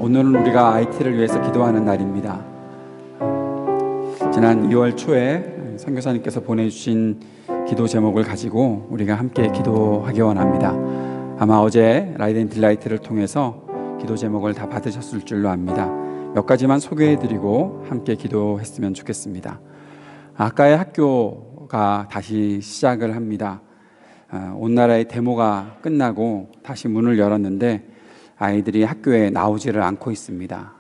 오늘은 우리가 IT를 위해서 기도하는 날입니다. 지난 2월 초에 선교사님께서 보내주신 기도 제목을 가지고 우리가 함께 기도하기 원합니다. 아마 어제 라이드 앤 딜라이트를 통해서 기도 제목을 다 받으셨을 줄로 압니다. 몇 가지만 소개해드리고 함께 기도했으면 좋겠습니다. 아까의 학교가 다시 시작을 합니다. 온 나라의 데모가 끝나고 다시 문을 열었는데 아이들이 학교에 나오지를 않고 있습니다.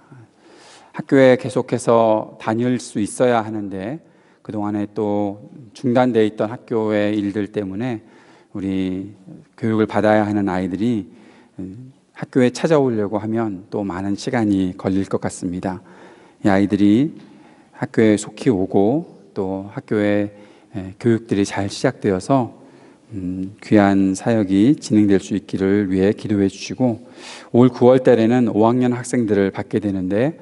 학교에 계속해서 다닐 수 있어야 하는데 그동안에 또 중단되어 있던 학교의 일들 때문에 우리 교육을 받아야 하는 아이들이 학교에 찾아오려고 하면 또 많은 시간이 걸릴 것 같습니다. 이 아이들이 학교에 속히 오고 또 학교에 교육들이 잘 시작되어서 귀한 사역이 진행될 수 있기를 위해 기도해 주시고, 올 9월 달에는 5학년 학생들을 받게 되는데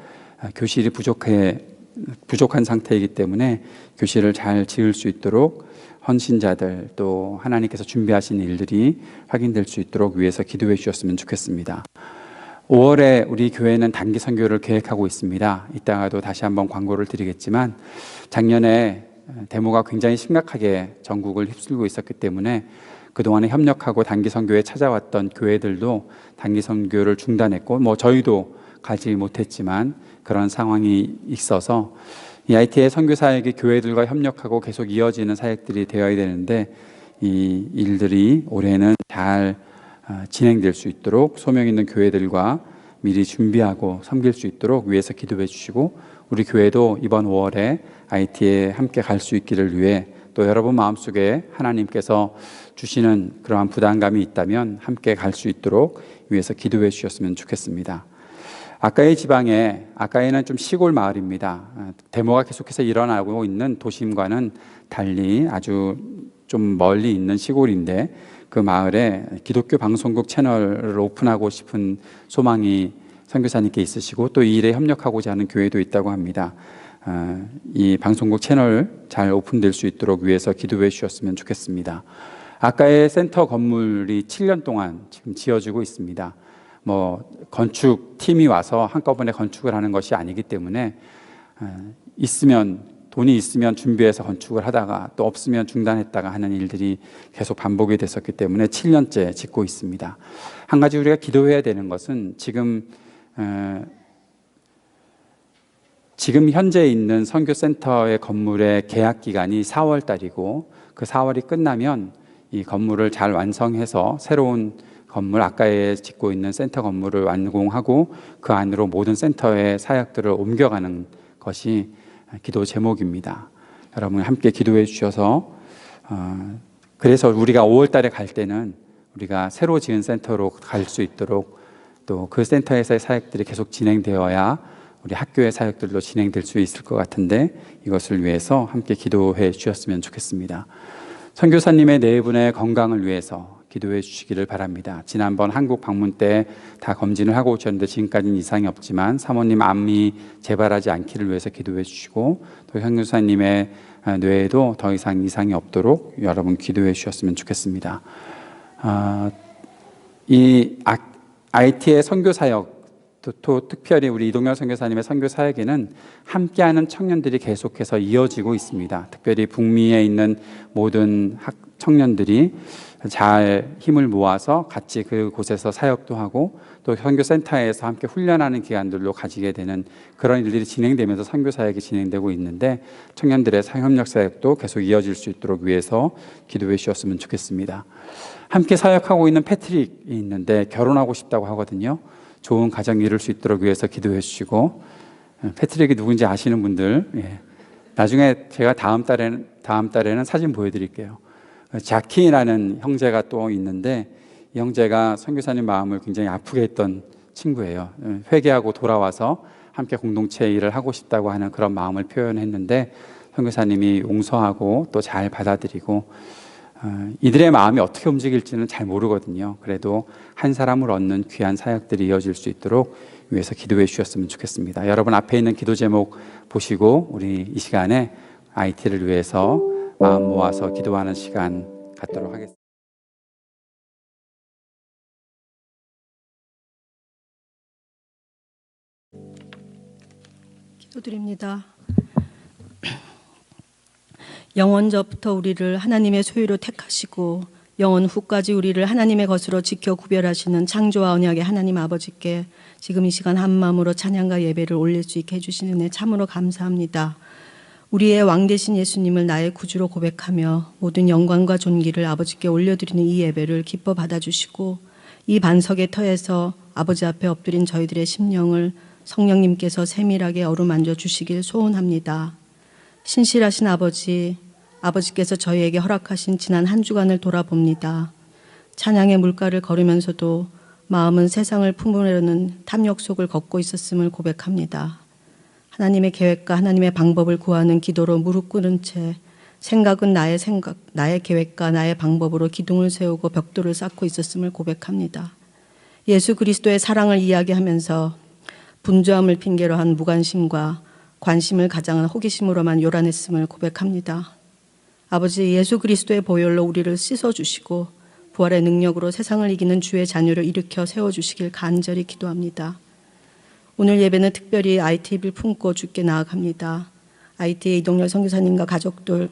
교실이 부족한 상태이기 때문에 교실을 잘 지을 수 있도록 헌신자들 또 하나님께서 준비하신 일들이 확인될 수 있도록 위해서 기도해 주셨으면 좋겠습니다. 5월에 우리 교회는 단기 선교를 계획하고 있습니다. 이따가도 다시 한번 광고를 드리겠지만, 작년에 데모가 굉장히 심각하게 전국을 휩쓸고 있었기 때문에 그동안에 협력하고 단기 선교에 찾아왔던 교회들도 단기 선교를 중단했고, 저희도 가지 못했지만 그런 상황이 있어서 이 IT의 선교 사역이 교회들과 협력하고 계속 이어지는 사역들이 되어야 되는데, 이 일들이 올해는 잘 진행될 수 있도록 소명 있는 교회들과 미리 준비하고 섬길 수 있도록 위해서 기도해 주시고, 우리 교회도 이번 5월에 IT에 함께 갈 수 있기를 위해 또 여러분 마음속에 하나님께서 주시는 그러한 부담감이 있다면 함께 갈 수 있도록 위해서 기도해 주셨으면 좋겠습니다. 아카이 지방에, 아카이는 좀 시골 마을입니다. 데모가 계속해서 일어나고 있는 도심과는 달리 아주 좀 멀리 있는 시골인데, 그 마을에 기독교 방송국 채널을 오픈하고 싶은 소망이 선교사님께 있으시고 또 이 일에 협력하고자 하는 교회도 있다고 합니다. 이 방송국 채널 잘 오픈될 수 있도록 위해서 기도해 주셨으면 좋겠습니다. 아까의 센터 건물이 7년 동안 지금 지어지고 있습니다. 건축팀이 와서 한꺼번에 건축을 하는 것이 아니기 때문에 돈이 있으면 준비해서 건축을 하다가 또 없으면 중단했다가 하는 일들이 계속 반복이 됐었기 때문에 7년째 짓고 있습니다. 한 가지 우리가 기도해야 되는 것은 지금 현재 있는 선교센터의 건물의 계약 기간이 4월 달이고, 그 4월이 끝나면 이 건물을 잘 완성해서 새로운 건물, 아까에 짓고 있는 센터 건물을 완공하고 그 안으로 모든 센터의 사역들을 옮겨가는 것이 기도 제목입니다. 여러분 함께 기도해 주셔서 그래서 우리가 5월 달에 갈 때는 우리가 새로 지은 센터로 갈 수 있도록, 또 그 센터에서의 사역들이 계속 진행되어야 우리 학교의 사역들도 진행될 수 있을 것 같은데, 이것을 위해서 함께 기도해 주셨으면 좋겠습니다. 선교사님의 네 분의 건강을 위해서 기도해 주시기를 바랍니다. 지난번 한국 방문 때 다 검진을 하고 오셨는데 지금까지는 이상이 없지만 사모님 암이 재발하지 않기를 위해서 기도해 주시고, 또 선교사님의 뇌에도 더 이상 이상이 없도록 여러분 기도해 주셨으면 좋겠습니다. 이 IT의 선교 사역, 또 특별히 우리 이동열 선교사님의 선교 사역에는 함께하는 청년들이 계속해서 이어지고 있습니다. 특별히 북미에 있는 모든 청년들이 잘 힘을 모아서 같이 그곳에서 사역도 하고 또 선교센터에서 함께 훈련하는 기간들로 가지게 되는 그런 일들이 진행되면서 선교 사역이 진행되고 있는데, 청년들의 협력 사역도 계속 이어질 수 있도록 위해서 기도해 주셨으면 좋겠습니다. 함께 사역하고 있는 패트릭이 있는데 결혼하고 싶다고 하거든요. 좋은 가정 이룰 수 있도록 위해서 기도해 주시고, 패트릭이 누군지 아시는 분들, 나중에 제가 다음 달에는 사진 보여드릴게요. 자키라는 형제가 또 있는데, 이 형제가 선교사님 마음을 굉장히 아프게 했던 친구예요. 회개하고 돌아와서 함께 공동체 일을 하고 싶다고 하는 그런 마음을 표현했는데, 선교사님이 용서하고 또 잘 받아들이고, 이들의 마음이 어떻게 움직일지는 잘 모르거든요. 그래도 한 사람을 얻는 귀한 사역들이 이어질 수 있도록 위해서 기도해 주셨으면 좋겠습니다. 여러분 앞에 있는 기도 제목 보시고 우리 이 시간에 IT를 위해서 마음 모아서 기도하는 시간 갖도록 하겠습니다. 기도드립니다. 영원 전부터 우리를 하나님의 소유로 택하시고 영원 후까지 우리를 하나님의 것으로 지켜 구별하시는 창조와 언약의 하나님 아버지께 지금 이 시간 한 마음으로 찬양과 예배를 올릴 수 있게 해주신 은혜 참으로 감사합니다. 우리의 왕 되신 예수님을 나의 구주로 고백하며 모든 영광과 존귀를 아버지께 올려드리는 이 예배를 기뻐 받아주시고 이 반석의 터에서 아버지 앞에 엎드린 저희들의 심령을 성령님께서 세밀하게 어루만져 주시길 소원합니다. 신실하신 아버지께서 저희에게 허락하신 지난 한 주간을 돌아봅니다. 찬양의 물가를 걸으면서도 마음은 세상을 품으려는 탐욕 속을 걷고 있었음을 고백합니다. 하나님의 계획과 하나님의 방법을 구하는 기도로 무릎 꿇은 채 생각은 나의 계획과 나의 방법으로 기둥을 세우고 벽돌을 쌓고 있었음을 고백합니다. 예수 그리스도의 사랑을 이야기하면서 분주함을 핑계로 한 무관심과 관심을 가장한 호기심으로만 요란했음을 고백합니다. 아버지, 예수 그리스도의 보혈로 우리를 씻어주시고 부활의 능력으로 세상을 이기는 주의 자녀를 일으켜 세워주시길 간절히 기도합니다. 오늘 예배는 특별히 IT를 품고 주께 나아갑니다. IT의 이동열 선교사님과 가족들,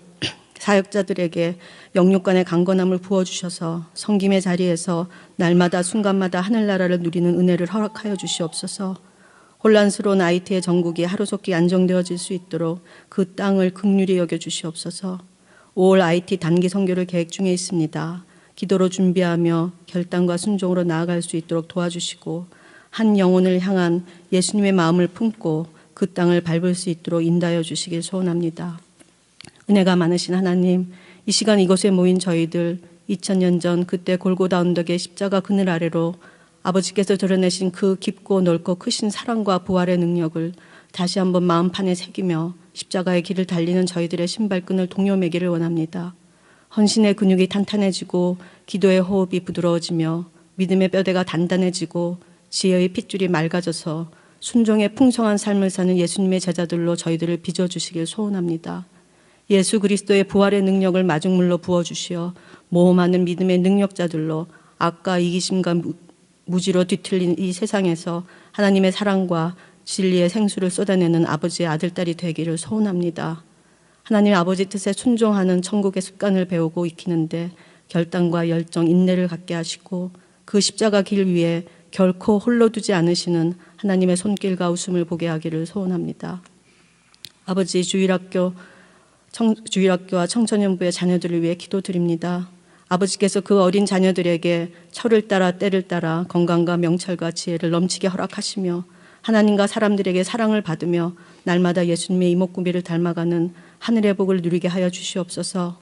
사역자들에게 영육간의 강건함을 부어주셔서 섬김의 자리에서 날마다 순간마다 하늘나라를 누리는 은혜를 허락하여 주시옵소서. 혼란스러운 IT의 전국이 하루속히 안정되어질 수 있도록 그 땅을 긍휼히 여겨주시옵소서. 5월 IT 단기 선교를 계획 중에 있습니다. 기도로 준비하며 결단과 순종으로 나아갈 수 있도록 도와주시고 한 영혼을 향한 예수님의 마음을 품고 그 땅을 밟을 수 있도록 인도하여 주시길 소원합니다. 은혜가 많으신 하나님, 이 시간 이곳에 모인 저희들 2000년 전 그때 골고다 언덕의 십자가 그늘 아래로 아버지께서 드러내신 그 깊고 넓고 크신 사랑과 부활의 능력을 다시 한번 마음판에 새기며 십자가의 길을 달리는 저희들의 신발끈을 동요매기를 원합니다. 헌신의 근육이 탄탄해지고 기도의 호흡이 부드러워지며 믿음의 뼈대가 단단해지고 지혜의 핏줄이 맑아져서 순종의 풍성한 삶을 사는 예수님의 제자들로 저희들을 빚어주시길 소원합니다. 예수 그리스도의 부활의 능력을 마중물로 부어주시어 모험하는 믿음의 능력자들로 악과 이기심과 무지로 뒤틀린 이 세상에서 하나님의 사랑과 진리의 생수를 쏟아내는 아버지의 아들딸이 되기를 소원합니다. 하나님 아버지 뜻에 순종하는 천국의 습관을 배우고 익히는데 결단과 열정, 인내를 갖게 하시고 그 십자가 길 위에 결코 홀로 두지 않으시는 하나님의 손길과 웃음을 보게 하기를 소원합니다. 아버지, 주일학교와 청소년부의 자녀들을 위해 기도드립니다. 아버지께서 그 어린 자녀들에게 철을 따라 때를 따라 건강과 명철과 지혜를 넘치게 허락하시며 하나님과 사람들에게 사랑을 받으며 날마다 예수님의 이목구비를 닮아가는 하늘의 복을 누리게 하여 주시옵소서.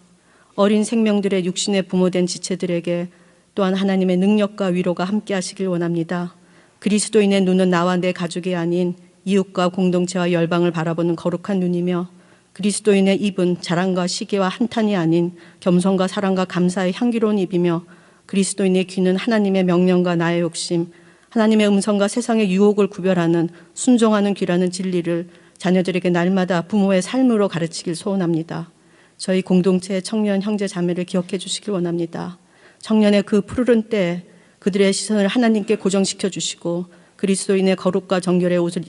어린 생명들의 육신의 부모된 지체들에게 또한 하나님의 능력과 위로가 함께 하시길 원합니다. 그리스도인의 눈은 나와 내 가족이 아닌 이웃과 공동체와 열방을 바라보는 거룩한 눈이며 그리스도인의 입은 자랑과 시기와 한탄이 아닌 겸손과 사랑과 감사의 향기로운 입이며 그리스도인의 귀는 하나님의 명령과 나의 욕심, 하나님의 음성과 세상의 유혹을 구별하는 순종하는 귀라는 진리를 자녀들에게 날마다 부모의 삶으로 가르치길 소원합니다. 저희 공동체의 청년 형제 자매를 기억해 주시길 원합니다. 청년의 그 푸르른 때에 그들의 시선을 하나님께 고정시켜 주시고 그리스도인의 거룩과 정결의 옷을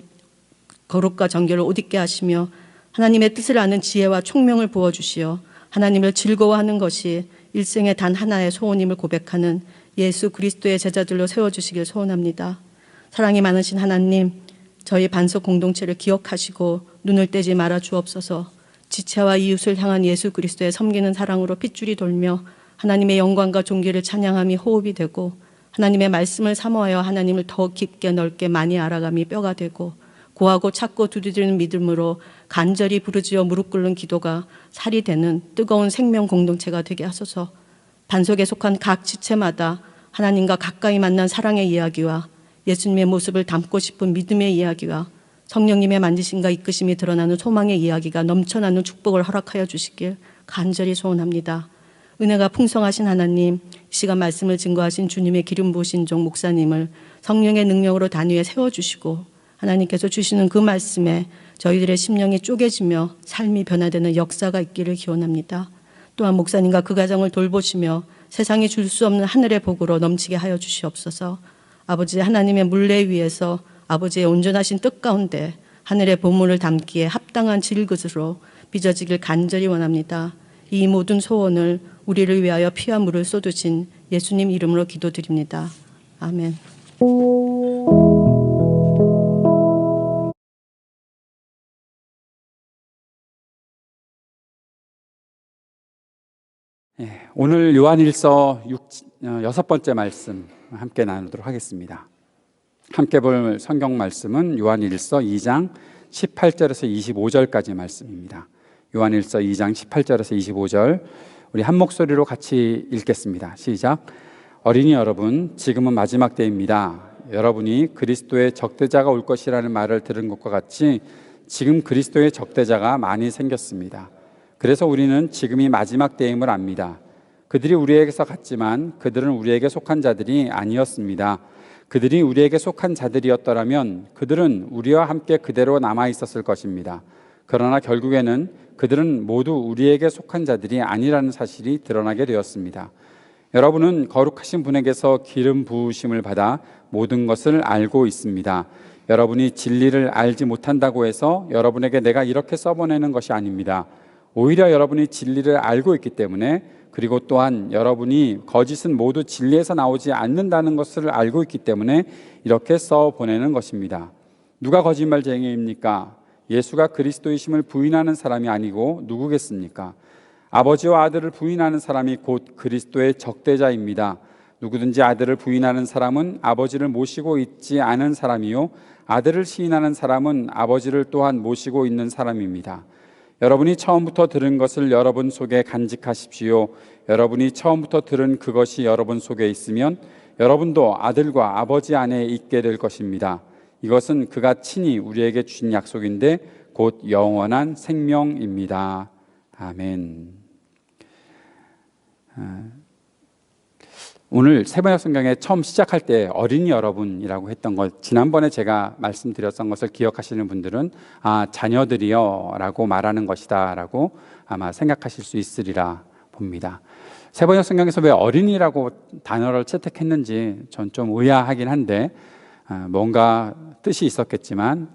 옷 입게 하시며 하나님의 뜻을 아는 지혜와 총명을 부어주시어 하나님을 즐거워하는 것이 일생의 단 하나의 소원임을 고백하는 예수 그리스도의 제자들로 세워주시길 소원합니다. 사랑이 많으신 하나님, 저희 반석 공동체를 기억하시고 눈을 떼지 말아 주옵소서. 지체와 이웃을 향한 예수 그리스도의 섬기는 사랑으로 핏줄이 돌며 하나님의 영광과 존귀를 찬양함이 호흡이 되고 하나님의 말씀을 사모하여 하나님을 더 깊게 넓게 많이 알아감이 뼈가 되고 고하고 찾고 두드리는 믿음으로 간절히 부르짖어 무릎 꿇는 기도가 살이 되는 뜨거운 생명 공동체가 되게 하소서. 반석에 속한 각 지체마다 하나님과 가까이 만난 사랑의 이야기와 예수님의 모습을 담고 싶은 믿음의 이야기와 성령님의 만지심과 이끄심이 드러나는 소망의 이야기가 넘쳐나는 축복을 허락하여 주시길 간절히 소원합니다. 은혜가 풍성하신 하나님, 이 시간 말씀을 증거하신 주님의 기름 부으신 종 목사님을 성령의 능력으로 단위에 세워주시고 하나님께서 주시는 그 말씀에 저희들의 심령이 쪼개지며 삶이 변화되는 역사가 있기를 기원합니다. 또한 목사님과 그 가정을 돌보시며 세상이 줄 수 없는 하늘의 복으로 넘치게 하여 주시옵소서. 아버지 하나님의 물레 위에서 아버지의 온전하신 뜻 가운데 하늘의 보물을 담기에 합당한 질그릇으로 빚어지길 간절히 원합니다. 이 모든 소원을 우리를 위하여 피와 물을 쏟으신 예수님 이름으로 기도드립니다. 아멘. 오늘 요한일서 6번째 말씀 함께 나누도록 하겠습니다. 함께 볼 성경 말씀은 요한일서 2장 18절에서 25절까지 말씀입니다. 요한일서 2장 18절에서 25절 우리 한 목소리로 같이 읽겠습니다. 시작. 어린이 여러분, 지금은 마지막 때입니다. 여러분이 그리스도의 적대자가 올 것이라는 말을 들은 것과 같이 지금 그리스도의 적대자가 많이 생겼습니다. 그래서 우리는 지금이 마지막 때임을 압니다. 그들이 우리에게서 갔지만 그들은 우리에게 속한 자들이 아니었습니다. 그들이 우리에게 속한 자들이었더라면 그들은 우리와 함께 그대로 남아 있었을 것입니다. 그러나 결국에는 그들은 모두 우리에게 속한 자들이 아니라는 사실이 드러나게 되었습니다. 여러분은 거룩하신 분에게서 기름 부으심을 받아 모든 것을 알고 있습니다. 여러분이 진리를 알지 못한다고 해서 여러분에게 내가 이렇게 써보내는 것이 아닙니다. 오히려 여러분이 진리를 알고 있기 때문에, 그리고 또한 여러분이 거짓은 모두 진리에서 나오지 않는다는 것을 알고 있기 때문에 이렇게 써보내는 것입니다. 누가 거짓말쟁이입니까? 예수가 그리스도이심을 부인하는 사람이 아니고 누구겠습니까? 아버지와 아들을 부인하는 사람이 곧 그리스도의 적대자입니다. 누구든지 아들을 부인하는 사람은 아버지를 모시고 있지 않은 사람이요, 아들을 시인하는 사람은 아버지를 또한 모시고 있는 사람입니다. 여러분이 처음부터 들은 것을 여러분 속에 간직하십시오. 여러분이 처음부터 들은 그것이 여러분 속에 있으면 여러분도 아들과 아버지 안에 있게 될 것입니다. 이것은 그가 친히 우리에게 주신 약속인데 곧 영원한 생명입니다. 아멘. 오늘 세번역 성경에 처음 시작할 때 어린이 여러분이라고 했던 것, 지난번에 제가 말씀드렸던 것을 기억하시는 분들은 자녀들이여 라고 말하는 것이다 라고 아마 생각하실 수 있으리라 봅니다. 세번역 성경에서 왜 어린이라고 단어를 채택했는지 전 좀 의아하긴 한데 뭔가 뜻이 있었겠지만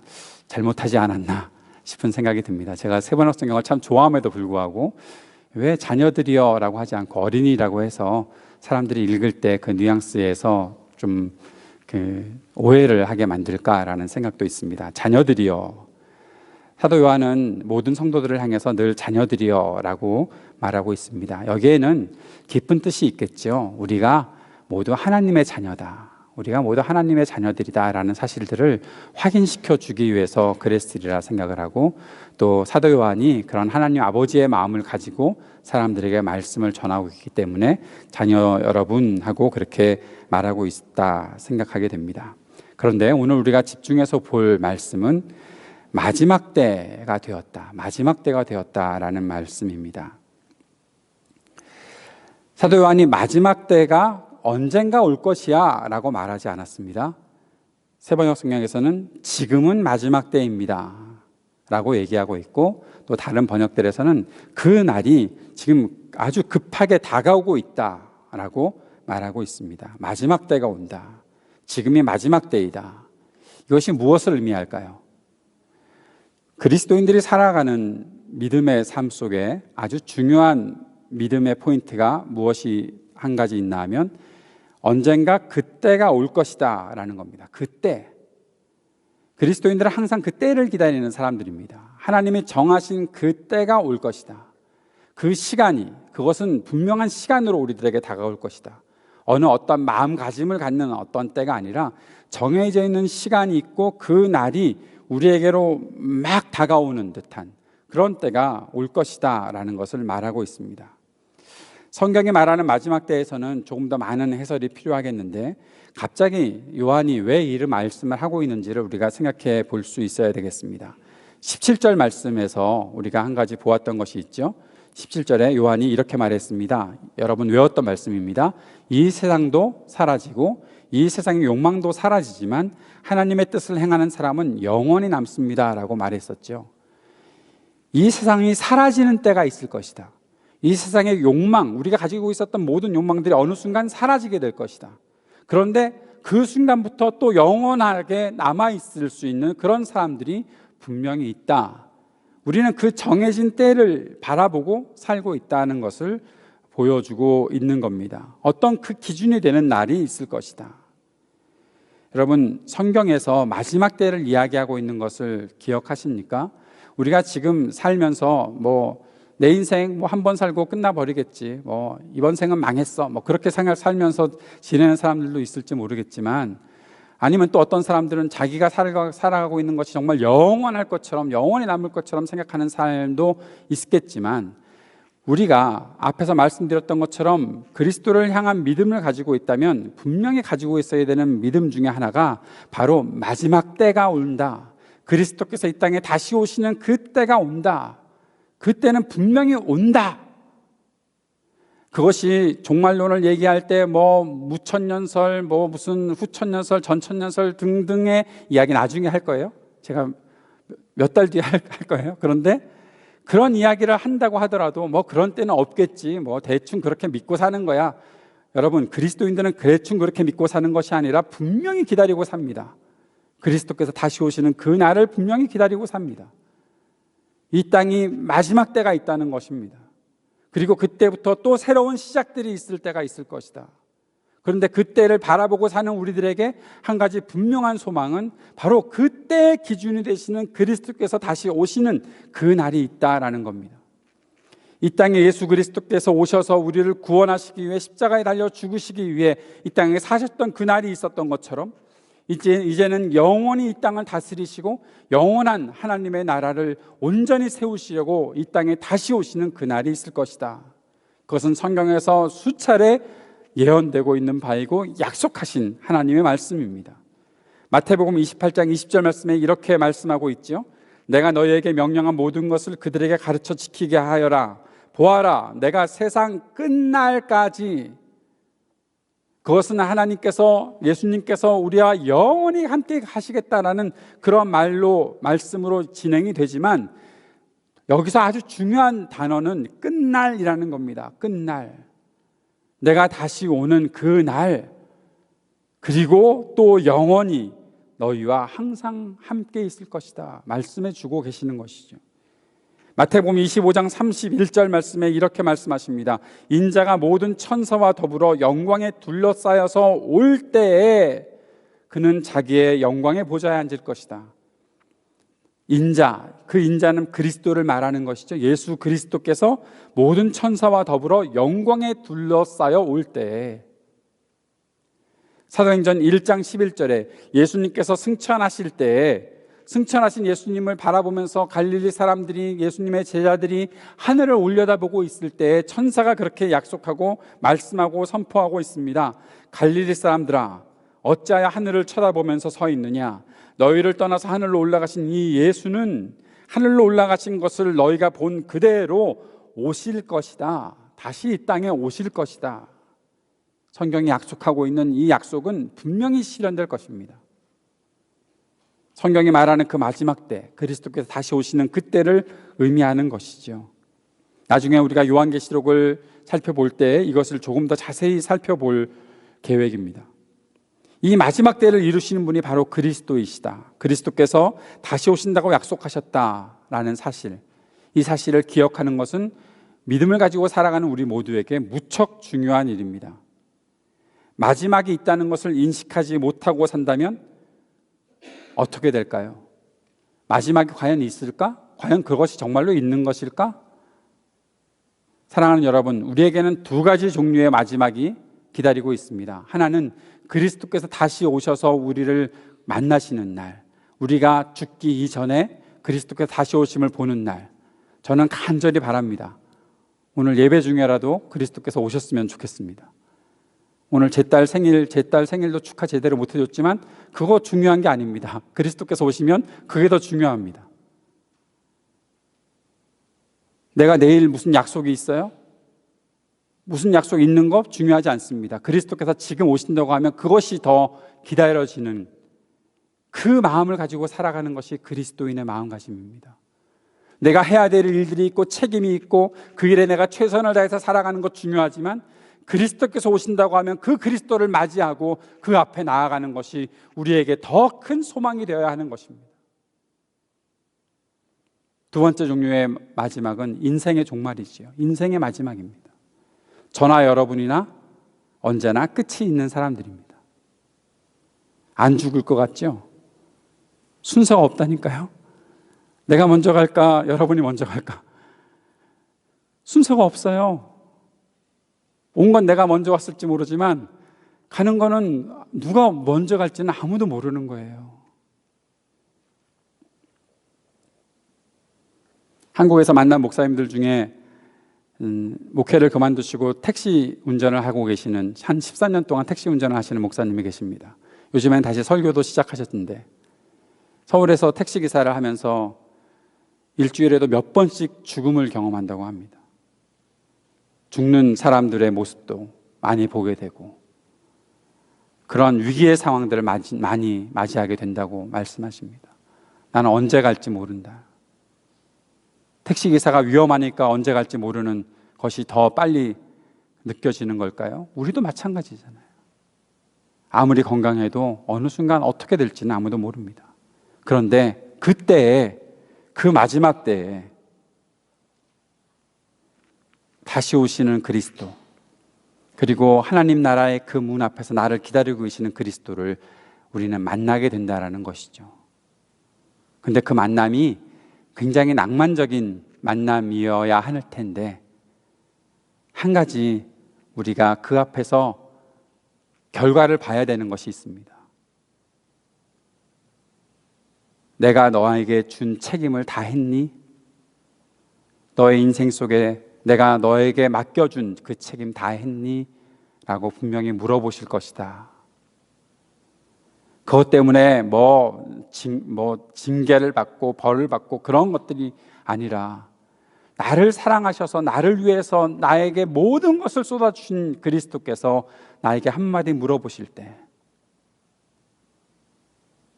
잘못하지 않았나 싶은 생각이 듭니다. 제가 세번역 성경을 참 좋아함에도 불구하고 왜 자녀들이여 라고 하지 않고 어린이라고 해서 사람들이 읽을 때 그 뉘앙스에서 좀 오해를 하게 만들까라는 생각도 있습니다. 자녀들이여. 사도 요한은 모든 성도들을 향해서 늘 자녀들이여 라고 말하고 있습니다. 여기에는 깊은 뜻이 있겠죠. 우리가 모두 하나님의 자녀다, 우리가 모두 하나님의 자녀들이다 라는 사실들을 확인시켜 주기 위해서 그랬으리라 생각을 하고, 또 사도 요한이 그런 하나님 아버지의 마음을 가지고 사람들에게 말씀을 전하고 있기 때문에 자녀 여러분 하고 그렇게 말하고 있다 생각하게 됩니다. 그런데 오늘 우리가 집중해서 볼 말씀은 마지막 때가 되었다, 마지막 때가 되었다라는 말씀입니다. 사도 요한이 마지막 때가 언젠가 올 것이야 라고 말하지 않았습니다. 세번역 성경에서는 지금은 마지막 때입니다 라고 얘기하고 있고, 또 다른 번역들에서는 그 날이 지금 아주 급하게 다가오고 있다 라고 말하고 있습니다. 마지막 때가 온다, 지금이 마지막 때이다. 이것이 무엇을 의미할까요? 그리스도인들이 살아가는 믿음의 삶 속에 아주 중요한 믿음의 포인트가 무엇이 한 가지 있나 하면 언젠가 그때가 올 것이다 라는 겁니다. 그때. 그리스도인들은 항상 그 때를 기다리는 사람들입니다. 하나님이 정하신 그 때가 올 것이다. 그 시간이, 그것은 분명한 시간으로 우리들에게 다가올 것이다. 어떤 마음가짐을 갖는 어떤 때가 아니라 정해져 있는 시간이 있고 그 날이 우리에게로 막 다가오는 듯한 그런 때가 올 것이다 라는 것을 말하고 있습니다. 성경이 말하는 마지막 때에서는 조금 더 많은 해설이 필요하겠는데, 갑자기 요한이 왜 이 말씀을 하고 있는지를 우리가 생각해 볼 수 있어야 되겠습니다. 17절 말씀에서 우리가 한 가지 보았던 것이 있죠. 17절에 요한이 이렇게 말했습니다. 여러분 외웠던 말씀입니다. 이 세상도 사라지고 이 세상의 욕망도 사라지지만 하나님의 뜻을 행하는 사람은 영원히 남습니다 라고 말했었죠. 이 세상이 사라지는 때가 있을 것이다. 이 세상의 욕망, 우리가 가지고 있었던 모든 욕망들이 어느 순간 사라지게 될 것이다. 그런데 그 순간부터 또 영원하게 남아있을 수 있는 그런 사람들이 분명히 있다. 우리는 그 정해진 때를 바라보고 살고 있다는 것을 보여주고 있는 겁니다. 어떤 그 기준이 되는 날이 있을 것이다. 여러분, 성경에서 마지막 때를 이야기하고 있는 것을 기억하십니까? 우리가 지금 살면서 내 인생 한 번 살고 끝나버리겠지, 이번 생은 망했어, 그렇게 살면서 지내는 사람들도 있을지 모르겠지만, 아니면 또 어떤 사람들은 자기가 살아가고 있는 것이 정말 영원할 것처럼, 영원히 남을 것처럼 생각하는 삶도 있겠지만, 우리가 앞에서 말씀드렸던 것처럼 그리스도를 향한 믿음을 가지고 있다면 분명히 가지고 있어야 되는 믿음 중에 하나가 바로 마지막 때가 온다. 그리스도께서 이 땅에 다시 오시는 그 때가 온다. 그때는 분명히 온다. 그것이 종말론을 얘기할 때 무천년설, 무슨 후천년설, 전천년설 등등의 이야기 나중에 할 거예요. 제가 몇 달 뒤에 할 거예요. 그런데 그런 이야기를 한다고 하더라도 그런 때는 없겠지, 대충 그렇게 믿고 사는 거야. 여러분, 그리스도인들은 대충 그렇게 믿고 사는 것이 아니라 분명히 기다리고 삽니다. 그리스도께서 다시 오시는 그 날을 분명히 기다리고 삽니다. 이 땅이 마지막 때가 있다는 것입니다. 그리고 그때부터 또 새로운 시작들이 있을 때가 있을 것이다. 그런데 그때를 바라보고 사는 우리들에게 한 가지 분명한 소망은 바로 그때의 기준이 되시는 그리스도께서 다시 오시는 그 날이 있다라는 겁니다. 이 땅에 예수 그리스도께서 오셔서 우리를 구원하시기 위해 십자가에 달려 죽으시기 위해 이 땅에 사셨던 그 날이 있었던 것처럼 이제는 영원히 이 땅을 다스리시고 영원한 하나님의 나라를 온전히 세우시려고 이 땅에 다시 오시는 그 날이 있을 것이다. 그것은 성경에서 수차례 예언되고 있는 바이고 약속하신 하나님의 말씀입니다. 마태복음 28장 20절 말씀에 이렇게 말씀하고 있죠. 내가 너희에게 명령한 모든 것을 그들에게 가르쳐 지키게 하여라. 보아라, 내가 세상 끝날까지. 그것은 하나님께서, 예수님께서 우리와 영원히 함께 하시겠다라는 그런 말씀으로 진행이 되지만, 여기서 아주 중요한 단어는 끝날이라는 겁니다. 끝날. 내가 다시 오는 그 날, 그리고 또 영원히 너희와 항상 함께 있을 것이다 말씀해 주고 계시는 것이죠. 마태복음 25장 31절 말씀에 이렇게 말씀하십니다. 인자가 모든 천사와 더불어 영광에 둘러싸여서 올 때에 그는 자기의 영광의 보좌에 앉을 것이다. 인자, 그 인자는 그리스도를 말하는 것이죠. 예수 그리스도께서 모든 천사와 더불어 영광에 둘러싸여 올 때에, 사도행전 1장 11절에 예수님께서 승천하실 때에, 승천하신 예수님을 바라보면서 갈릴리 사람들이, 예수님의 제자들이 하늘을 올려다보고 있을 때 천사가 그렇게 약속하고 말씀하고 선포하고 있습니다. 갈릴리 사람들아, 어찌하여 하늘을 쳐다보면서 서 있느냐? 너희를 떠나서 하늘로 올라가신 이 예수는 하늘로 올라가신 것을 너희가 본 그대로 오실 것이다. 다시 이 땅에 오실 것이다. 성경이 약속하고 있는 이 약속은 분명히 실현될 것입니다. 성경이 말하는 그 마지막 때, 그리스도께서 다시 오시는 그때를 의미하는 것이죠. 나중에 우리가 요한계시록을 살펴볼 때 이것을 조금 더 자세히 살펴볼 계획입니다. 이 마지막 때를 이루시는 분이 바로 그리스도이시다. 그리스도께서 다시 오신다고 약속하셨다라는 사실, 이 사실을 기억하는 것은 믿음을 가지고 살아가는 우리 모두에게 무척 중요한 일입니다. 마지막이 있다는 것을 인식하지 못하고 산다면 어떻게 될까요? 마지막이 과연 있을까? 과연 그것이 정말로 있는 것일까? 사랑하는 여러분, 우리에게는 두 가지 종류의 마지막이 기다리고 있습니다. 하나는 그리스도께서 다시 오셔서 우리를 만나시는 날, 우리가 죽기 이전에 그리스도께서 다시 오심을 보는 날. 저는 간절히 바랍니다. 오늘 예배 중에라도 그리스도께서 오셨으면 좋겠습니다. 오늘 제 딸 생일도 축하 제대로 못 해줬지만 그거 중요한 게 아닙니다. 그리스도께서 오시면 그게 더 중요합니다. 내가 내일 무슨 약속이 있어요? 무슨 약속 있는 거 중요하지 않습니다. 그리스도께서 지금 오신다고 하면 그것이 더 기다려지는, 그 마음을 가지고 살아가는 것이 그리스도인의 마음가짐입니다. 내가 해야 될 일들이 있고 책임이 있고 그 일에 내가 최선을 다해서 살아가는 것 중요하지만, 그리스도께서 오신다고 하면 그 그리스도를 맞이하고 그 앞에 나아가는 것이 우리에게 더 큰 소망이 되어야 하는 것입니다. 두 번째 종류의 마지막은 인생의 종말이지요. 인생의 마지막입니다. 저나 여러분이나 언제나 끝이 있는 사람들입니다. 안 죽을 것 같죠? 순서가 없다니까요. 내가 먼저 갈까? 여러분이 먼저 갈까? 순서가 없어요. 온 건 내가 먼저 왔을지 모르지만 가는 거는 누가 먼저 갈지는 아무도 모르는 거예요. 한국에서 만난 목사님들 중에 목회를 그만두시고 택시 운전을 하고 계시는, 한 14년 동안 택시 운전을 하시는 목사님이 계십니다. 요즘엔 다시 설교도 시작하셨는데, 서울에서 택시기사를 하면서 일주일에도 몇 번씩 죽음을 경험한다고 합니다. 죽는 사람들의 모습도 많이 보게 되고 그런 위기의 상황들을 많이 맞이하게 된다고 말씀하십니다. 나는 언제 갈지 모른다. 택시기사가 위험하니까 언제 갈지 모르는 것이 더 빨리 느껴지는 걸까요? 우리도 마찬가지잖아요. 아무리 건강해도 어느 순간 어떻게 될지는 아무도 모릅니다. 그런데 그때에, 그 마지막 때에 다시 오시는 그리스도, 그리고 하나님 나라의 그 문 앞에서 나를 기다리고 계시는 그리스도를 우리는 만나게 된다는 것이죠. 근데 그 만남이 굉장히 낭만적인 만남이어야 할 텐데, 한 가지 우리가 그 앞에서 결과를 봐야 되는 것이 있습니다. 내가 너에게 준 책임을 다 했니? 너의 인생 속에 내가 너에게 맡겨준 그 책임 다 했니? 라고 분명히 물어보실 것이다. 그것 때문에 징계를 받고 벌을 받고 그런 것들이 아니라, 나를 사랑하셔서 나를 위해서 나에게 모든 것을 쏟아주신 그리스도께서 나에게 한마디 물어보실 때,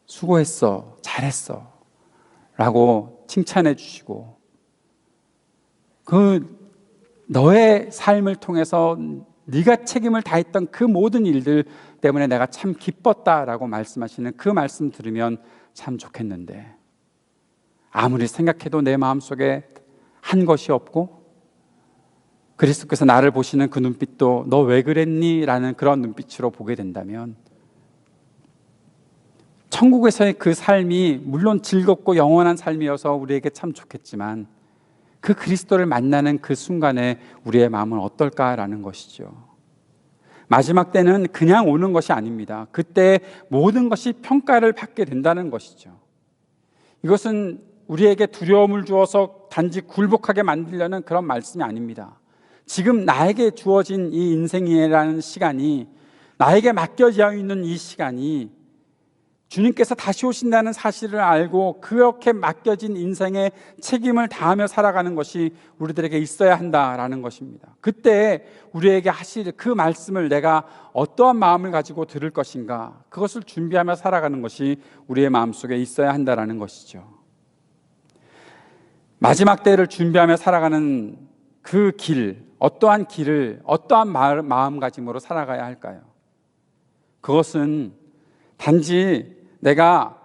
수고했어, 잘했어 라고 칭찬해 주시고, 그 너의 삶을 통해서 네가 책임을 다했던 그 모든 일들 때문에 내가 참 기뻤다라고 말씀하시는 그 말씀 들으면 참 좋겠는데, 아무리 생각해도 내 마음속에 한 것이 없고, 그리스도께서 나를 보시는 그 눈빛도 너 왜 그랬니? 라는 그런 눈빛으로 보게 된다면, 천국에서의 그 삶이 물론 즐겁고 영원한 삶이어서 우리에게 참 좋겠지만, 그 그리스도를 만나는 그 순간에 우리의 마음은 어떨까라는 것이죠. 마지막 때는 그냥 오는 것이 아닙니다. 그때 모든 것이 평가를 받게 된다는 것이죠. 이것은 우리에게 두려움을 주어서 단지 굴복하게 만들려는 그런 말씀이 아닙니다. 지금 나에게 주어진 이 인생이라는 시간이, 나에게 맡겨져 있는 이 시간이 주님께서 다시 오신다는 사실을 알고 그렇게 맡겨진 인생의 책임을 다하며 살아가는 것이 우리들에게 있어야 한다라는 것입니다. 그때 우리에게 하실 그 말씀을 내가 어떠한 마음을 가지고 들을 것인가, 그것을 준비하며 살아가는 것이 우리의 마음속에 있어야 한다라는 것이죠. 마지막 때를 준비하며 살아가는 그 길, 어떠한 길을 어떠한 마음가짐으로 살아가야 할까요? 그것은 단지 내가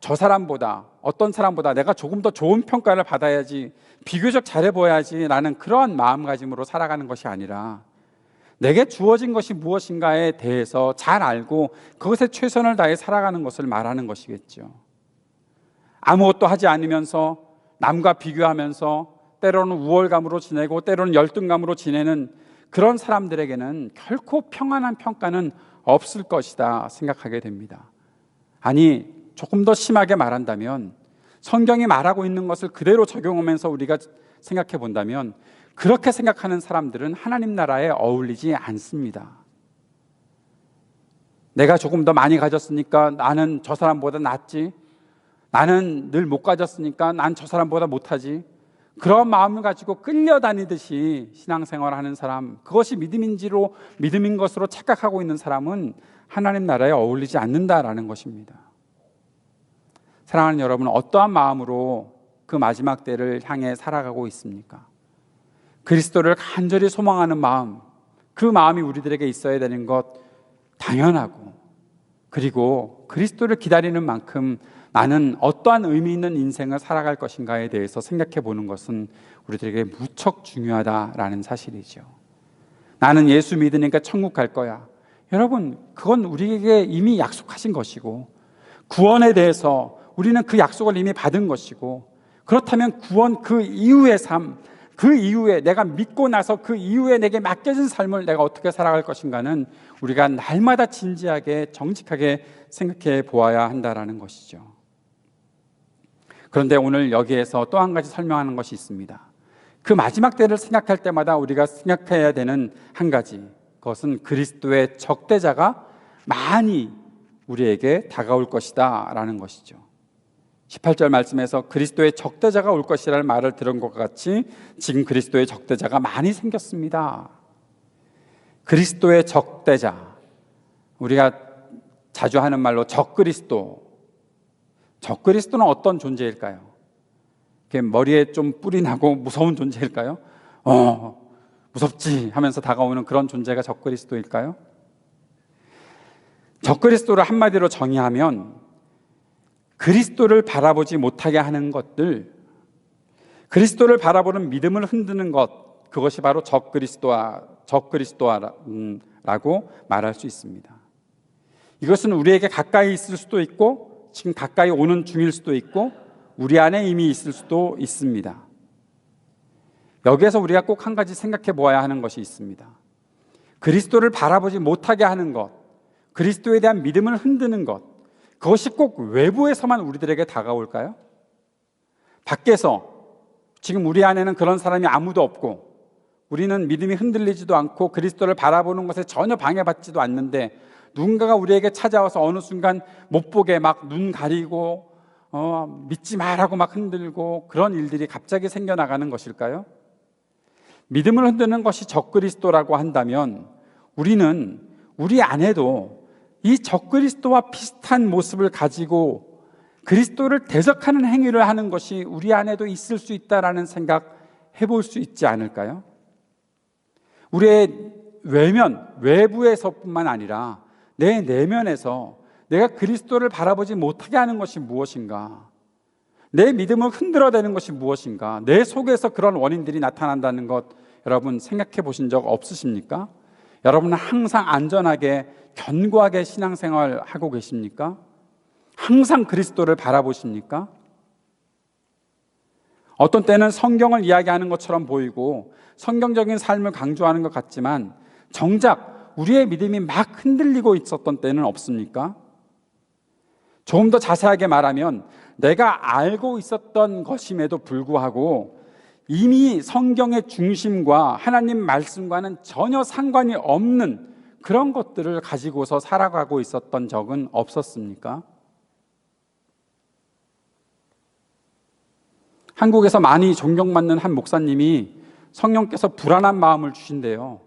저 사람보다, 어떤 사람보다 내가 조금 더 좋은 평가를 받아야지, 비교적 잘해 보여야지 라는 그러한 마음가짐으로 살아가는 것이 아니라, 내게 주어진 것이 무엇인가에 대해서 잘 알고 그것에 최선을 다해 살아가는 것을 말하는 것이겠죠. 아무것도 하지 않으면서 남과 비교하면서 때로는 우월감으로 지내고 때로는 열등감으로 지내는 그런 사람들에게는 결코 평안한 평가는 없을 것이다 생각하게 됩니다. 아니, 조금 더 심하게 말한다면, 성경이 말하고 있는 것을 그대로 적용하면서 우리가 생각해 본다면, 그렇게 생각하는 사람들은 하나님 나라에 어울리지 않습니다. 내가 조금 더 많이 가졌으니까 나는 저 사람보다 낫지, 나는 늘 못 가졌으니까 난 저 사람보다 못하지, 그런 마음을 가지고 끌려다니듯이 신앙생활하는 사람, 그것이 믿음인 것으로 착각하고 있는 사람은 하나님 나라에 어울리지 않는다라는 것입니다. 사랑하는 여러분, 어떠한 마음으로 그 마지막 때를 향해 살아가고 있습니까? 그리스도를 간절히 소망하는 마음, 그 마음이 우리들에게 있어야 되는 것 당연하고, 그리고 그리스도를 기다리는 만큼 나는 어떠한 의미 있는 인생을 살아갈 것인가에 대해서 생각해 보는 것은 우리들에게 무척 중요하다라는 사실이죠. 나는 예수 믿으니까 천국 갈 거야. 여러분, 그건 우리에게 이미 약속하신 것이고, 구원에 대해서 우리는 그 약속을 이미 받은 것이고, 그렇다면 구원 그 이후의 삶, 그 이후에 내가 믿고 나서 그 이후에 내게 맡겨진 삶을 내가 어떻게 살아갈 것인가는 우리가 날마다 진지하게 정직하게 생각해 보아야 한다라는 것이죠. 그런데 오늘 여기에서 또 한 가지 설명하는 것이 있습니다. 그 마지막 때를 생각할 때마다 우리가 생각해야 되는 한 가지, 그것은 그리스도의 적대자가 많이 우리에게 다가올 것이다 라는 것이죠. 18절 말씀에서 그리스도의 적대자가 올 것이라는 말을 들은 것과 같이 지금 그리스도의 적대자가 많이 생겼습니다. 그리스도의 적대자, 우리가 자주 하는 말로 적그리스도. 적그리스도는 어떤 존재일까요? 머리에 좀 뿔이 나고 무서운 존재일까요? 무섭지 하면서 다가오는 그런 존재가 적그리스도일까요? 적그리스도를 한마디로 정의하면 그리스도를 바라보지 못하게 하는 것들, 그리스도를 바라보는 믿음을 흔드는 것, 그것이 바로 적그리스도라고 말할 수 있습니다. 이것은 우리에게 가까이 있을 수도 있고 지금 가까이 오는 중일 수도 있고 우리 안에 이미 있을 수도 있습니다. 여기에서 우리가 꼭 한 가지 생각해 보아야 하는 것이 있습니다. 그리스도를 바라보지 못하게 하는 것, 그리스도에 대한 믿음을 흔드는 것, 그것이 꼭 외부에서만 우리들에게 다가올까요? 밖에서 지금 우리 안에는 그런 사람이 아무도 없고 우리는 믿음이 흔들리지도 않고 그리스도를 바라보는 것에 전혀 방해받지도 않는데 누군가가 우리에게 찾아와서 어느 순간 못 보게 막 눈 가리고 믿지 말라고 막 흔들고 그런 일들이 갑자기 생겨나가는 것일까요? 믿음을 흔드는 것이 적그리스도라고 한다면 우리는 우리 안에도 이 적그리스도와 비슷한 모습을 가지고 그리스도를 대적하는 행위를 하는 것이 우리 안에도 있을 수 있다라는 생각 해볼 수 있지 않을까요? 우리의 외부에서뿐만 아니라 내 내면에서 내가 그리스도를 바라보지 못하게 하는 것이 무엇인가? 내 믿음을 흔들어대는 것이 무엇인가? 내 속에서 그런 원인들이 나타난다는 것 여러분 생각해 보신 적 없으십니까? 여러분은 항상 안전하게 견고하게 신앙생활 하고 계십니까? 항상 그리스도를 바라보십니까? 어떤 때는 성경을 이야기하는 것처럼 보이고 성경적인 삶을 강조하는 것 같지만 정작 우리의 믿음이 막 흔들리고 있었던 때는 없습니까? 조금 더 자세하게 말하면 내가 알고 있었던 것임에도 불구하고 이미 성경의 중심과 하나님 말씀과는 전혀 상관이 없는 그런 것들을 가지고서 살아가고 있었던 적은 없었습니까? 한국에서 많이 존경받는 한 목사님이 성령께서 불안한 마음을 주신대요.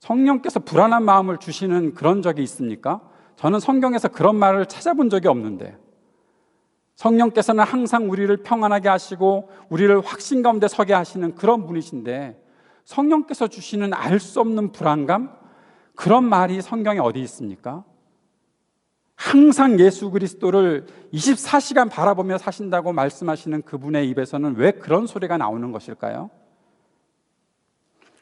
성령께서 불안한 마음을 주시는 그런 적이 있습니까? 저는 성경에서 그런 말을 찾아본 적이 없는데 성령께서는 항상 우리를 평안하게 하시고 우리를 확신 가운데 서게 하시는 그런 분이신데 성령께서 주시는 알 수 없는 불안감? 그런 말이 성경에 어디 있습니까? 항상 예수 그리스도를 24시간 바라보며 사신다고 말씀하시는 그분의 입에서는 왜 그런 소리가 나오는 것일까요?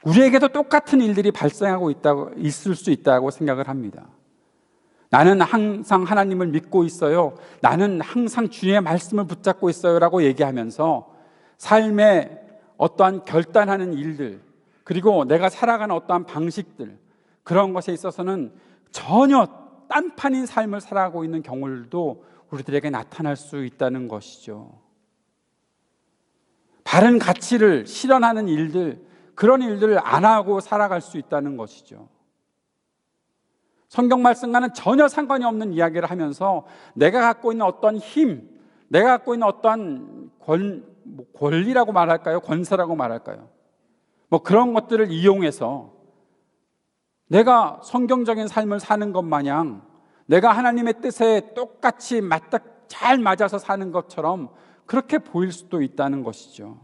우리에게도 똑같은 일들이 발생하고 있을 수 있다고 생각을 합니다. 나는 항상 하나님을 믿고 있어요. 나는 항상 주님의 말씀을 붙잡고 있어요 라고 얘기하면서 삶에 어떠한 결단하는 일들 그리고 내가 살아가는 어떠한 방식들 그런 것에 있어서는 전혀 딴판인 삶을 살아가고 있는 경우들도 우리들에게 나타날 수 있다는 것이죠. 바른 가치를 실현하는 일들 그런 일들을 안 하고 살아갈 수 있다는 것이죠. 성경 말씀과는 전혀 상관이 없는 이야기를 하면서 내가 갖고 있는 어떤 힘, 내가 갖고 있는 어떤 권리라고 말할까요? 권세라고 말할까요? 그런 것들을 이용해서 내가 성경적인 삶을 사는 것 마냥 내가 하나님의 뜻에 똑같이 잘 맞아서 사는 것처럼 그렇게 보일 수도 있다는 것이죠.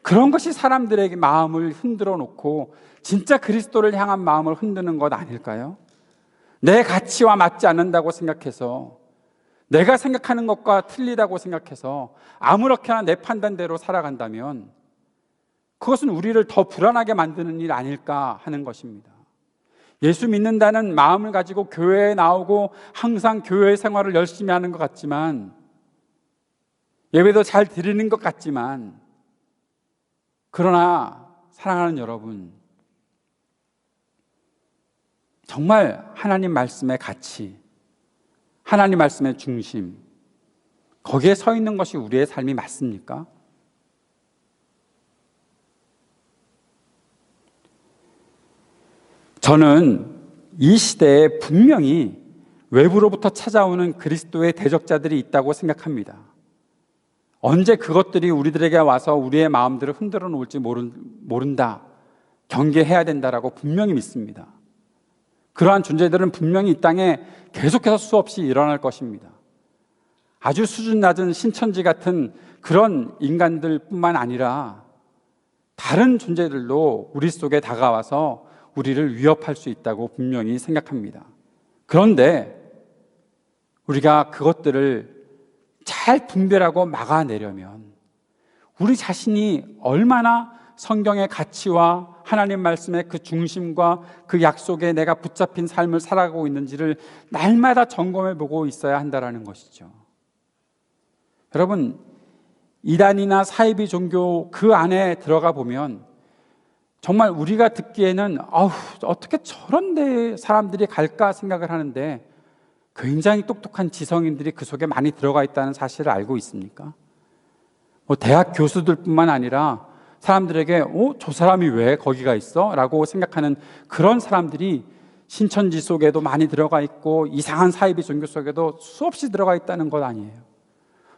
그런 것이 사람들에게 마음을 흔들어 놓고 진짜 그리스도를 향한 마음을 흔드는 것 아닐까요? 내 가치와 맞지 않는다고 생각해서, 내가 생각하는 것과 틀리다고 생각해서 아무렇게나 내 판단대로 살아간다면 그것은 우리를 더 불안하게 만드는 일 아닐까 하는 것입니다. 예수 믿는다는 마음을 가지고 교회에 나오고 항상 교회 생활을 열심히 하는 것 같지만, 예배도 잘 드리는 것 같지만, 그러나 사랑하는 여러분, 정말 하나님 말씀의 가치, 하나님 말씀의 중심, 거기에 서 있는 것이 우리의 삶이 맞습니까? 저는 이 시대에 분명히 외부로부터 찾아오는 그리스도의 대적자들이 있다고 생각합니다. 언제 그것들이 우리들에게 와서 우리의 마음들을 흔들어 놓을지 모른다, 경계해야 된다라고 분명히 믿습니다. 그러한 존재들은 분명히 이 땅에 계속해서 수없이 일어날 것입니다. 아주 수준 낮은 신천지 같은 그런 인간들뿐만 아니라 다른 존재들도 우리 속에 다가와서 우리를 위협할 수 있다고 분명히 생각합니다. 그런데 우리가 그것들을 잘 분별하고 막아내려면 우리 자신이 얼마나 성경의 가치와 하나님 말씀의 그 중심과 그 약속에 내가 붙잡힌 삶을 살아가고 있는지를 날마다 점검해 보고 있어야 한다는 것이죠. 여러분, 이단이나 사이비 종교 그 안에 들어가 보면 정말 우리가 듣기에는 어떻게 저런 데 사람들이 갈까 생각을 하는데, 굉장히 똑똑한 지성인들이 그 속에 많이 들어가 있다는 사실을 알고 있습니까? 대학 교수들뿐만 아니라 사람들에게 저 사람이 왜 거기가 있어? 라고 생각하는 그런 사람들이 신천지 속에도 많이 들어가 있고 이상한 사이비 종교 속에도 수없이 들어가 있다는 것 아니에요.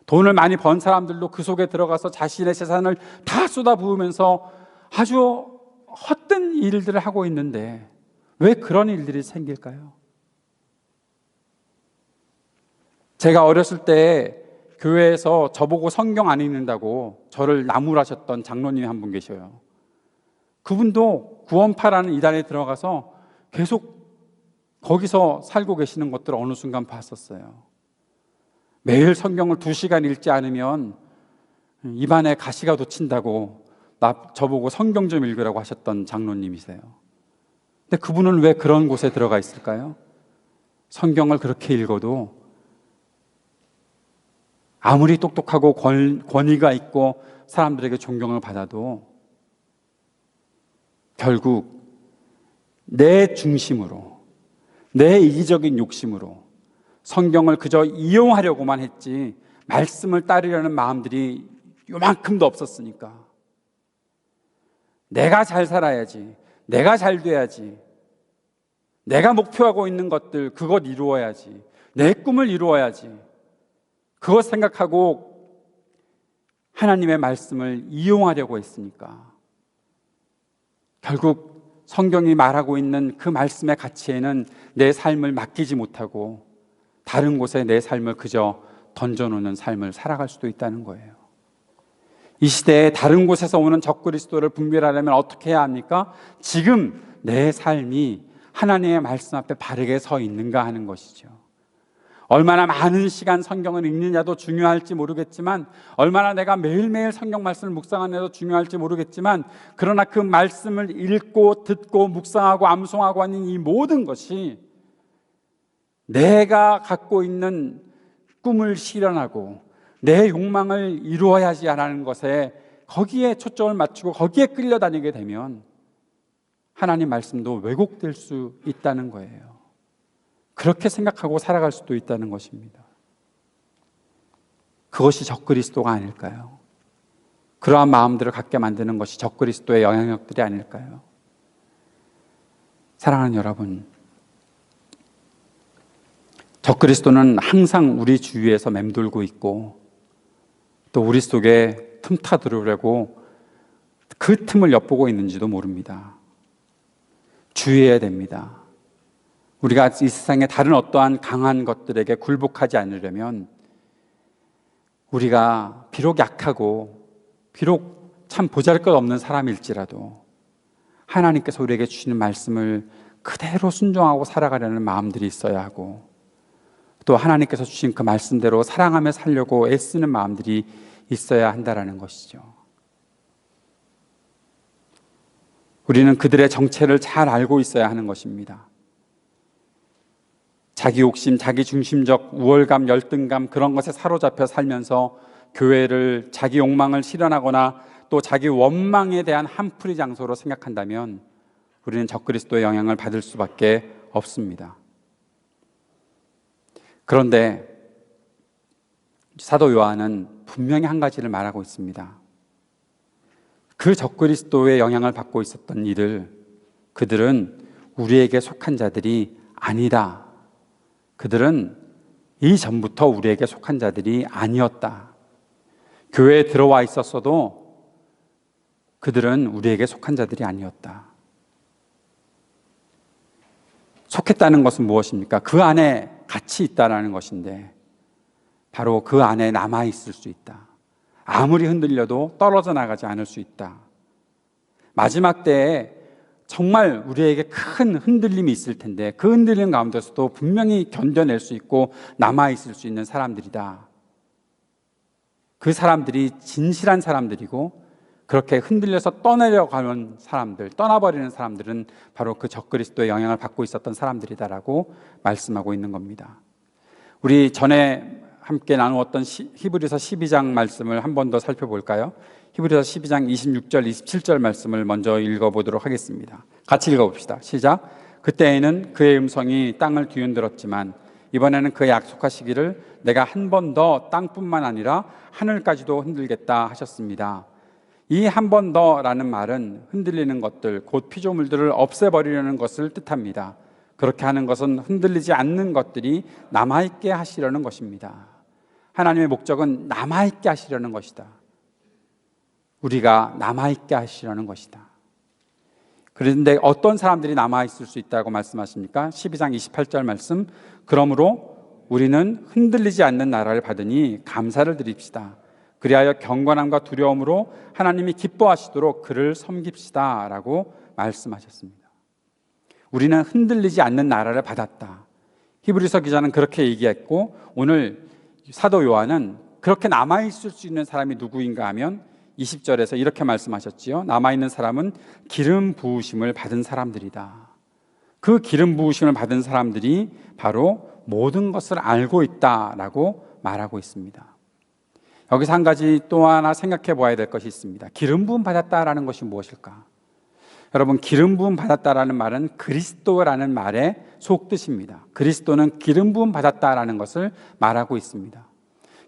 돈을 많이 번 사람들도 그 속에 들어가서 자신의 재산을 다 쏟아부으면서 아주 헛된 일들을 하고 있는데 왜 그런 일들이 생길까요? 제가 어렸을 때 교회에서 저보고 성경 안 읽는다고 저를 나무라셨던 장로님이 한 분 계셔요. 그분도 구원파라는 이단에 들어가서 계속 거기서 살고 계시는 것들을 어느 순간 봤었어요. 매일 성경을 2시간 읽지 않으면 입안에 가시가 돋친다고 저보고 성경 좀 읽으라고 하셨던 장로님이세요. 근데 그분은 왜 그런 곳에 들어가 있을까요? 성경을 그렇게 읽어도 아무리 똑똑하고 권위가 있고 사람들에게 존경을 받아도 결국 내 중심으로, 내 이기적인 욕심으로 성경을 그저 이용하려고만 했지 말씀을 따르려는 마음들이 요만큼도 없었으니까, 내가 잘 살아야지, 내가 잘 돼야지, 내가 목표하고 있는 것들 그것 이루어야지, 내 꿈을 이루어야지, 그것 생각하고 하나님의 말씀을 이용하려고 했으니까 결국 성경이 말하고 있는 그 말씀의 가치에는 내 삶을 맡기지 못하고 다른 곳에 내 삶을 그저 던져놓는 삶을 살아갈 수도 있다는 거예요. 이 시대에 다른 곳에서 오는 적그리스도를 분별하려면 어떻게 해야 합니까? 지금 내 삶이 하나님의 말씀 앞에 바르게 서 있는가 하는 것이죠. 얼마나 많은 시간 성경을 읽느냐도 중요할지 모르겠지만, 얼마나 내가 매일매일 성경 말씀을 묵상하느냐도 중요할지 모르겠지만, 그러나 그 말씀을 읽고 듣고 묵상하고 암송하고 하는 이 모든 것이 내가 갖고 있는 꿈을 실현하고 내 욕망을 이루어야지 하는 것에 거기에 초점을 맞추고 거기에 끌려다니게 되면 하나님 말씀도 왜곡될 수 있다는 거예요. 그렇게 생각하고 살아갈 수도 있다는 것입니다. 그것이 적그리스도가 아닐까요? 그러한 마음들을 갖게 만드는 것이 적그리스도의 영향력들이 아닐까요? 사랑하는 여러분, 적그리스도는 항상 우리 주위에서 맴돌고 있고 또 우리 속에 틈타 들어오려고 그 틈을 엿보고 있는지도 모릅니다. 주의해야 됩니다. 우리가 이 세상의 다른 어떠한 강한 것들에게 굴복하지 않으려면 우리가 비록 약하고 비록 참 보잘것없는 사람일지라도 하나님께서 우리에게 주시는 말씀을 그대로 순종하고 살아가려는 마음들이 있어야 하고, 또 하나님께서 주신 그 말씀대로 사랑하며 살려고 애쓰는 마음들이 있어야 한다라는 것이죠. 우리는 그들의 정체를 잘 알고 있어야 하는 것입니다. 자기 욕심, 자기 중심적 우월감, 열등감, 그런 것에 사로잡혀 살면서 교회를 자기 욕망을 실현하거나 또 자기 원망에 대한 한풀이 장소로 생각한다면 우리는 적그리스도의 영향을 받을 수밖에 없습니다. 그런데 사도 요한은 분명히 한 가지를 말하고 있습니다. 그 적그리스도의 영향을 받고 있었던 그들은 우리에게 속한 자들이 아니다. 그들은 이전부터 우리에게 속한 자들이 아니었다. 교회에 들어와 있었어도 그들은 우리에게 속한 자들이 아니었다. 속했다는 것은 무엇입니까? 그 안에 같이 있다라는 것인데, 바로 그 안에 남아있을 수 있다. 아무리 흔들려도 떨어져 나가지 않을 수 있다. 마지막 때에 정말 우리에게 큰 흔들림이 있을 텐데 그 흔들림 가운데서도 분명히 견뎌낼 수 있고 남아있을 수 있는 사람들이다. 그 사람들이 진실한 사람들이고, 그렇게 흔들려서 떠내려가는 사람들, 떠나버리는 사람들은 바로 그 적그리스도의 영향을 받고 있었던 사람들이다라고 말씀하고 있는 겁니다. 우리 전에 함께 나누었던 히브리서 12장 말씀을 한 번 더 살펴볼까요? 히브리서 12장 26절, 27절 말씀을 먼저 읽어보도록 하겠습니다. 같이 읽어봅시다. 시작. 그때에는 그의 음성이 땅을 뒤흔들었지만 이번에는 그의 약속하시기를 내가 한 번 더 땅뿐만 아니라 하늘까지도 흔들겠다 하셨습니다. 이 한 번 더라는 말은 흔들리는 것들, 곧 피조물들을 없애버리려는 것을 뜻합니다. 그렇게 하는 것은 흔들리지 않는 것들이 남아있게 하시려는 것입니다. 하나님의 목적은 남아있게 하시려는 것이다. 우리가 남아있게 하시려는 것이다. 그런데 어떤 사람들이 남아있을 수 있다고 말씀하십니까? 12장 28절 말씀. 그러므로 우리는 흔들리지 않는 나라를 받으니 감사를 드립시다. 그리하여 경건함과 두려움으로 하나님이 기뻐하시도록 그를 섬깁시다 라고 말씀하셨습니다. 우리는 흔들리지 않는 나라를 받았다. 히브리서 기자는 그렇게 얘기했고, 오늘 사도 요한은 그렇게 남아있을 수 있는 사람이 누구인가 하면 20절에서 이렇게 말씀하셨지요. 남아있는 사람은 기름 부으심을 받은 사람들이다. 그 기름 부으심을 받은 사람들이 바로 모든 것을 알고 있다라고 말하고 있습니다. 여기서 한 가지 또 하나 생각해 보아야 될 것이 있습니다. 기름 부음 받았다라는 것이 무엇일까? 여러분, 기름 부음 받았다라는 말은 그리스도라는 말의 속뜻입니다. 그리스도는 기름 부음 받았다라는 것을 말하고 있습니다.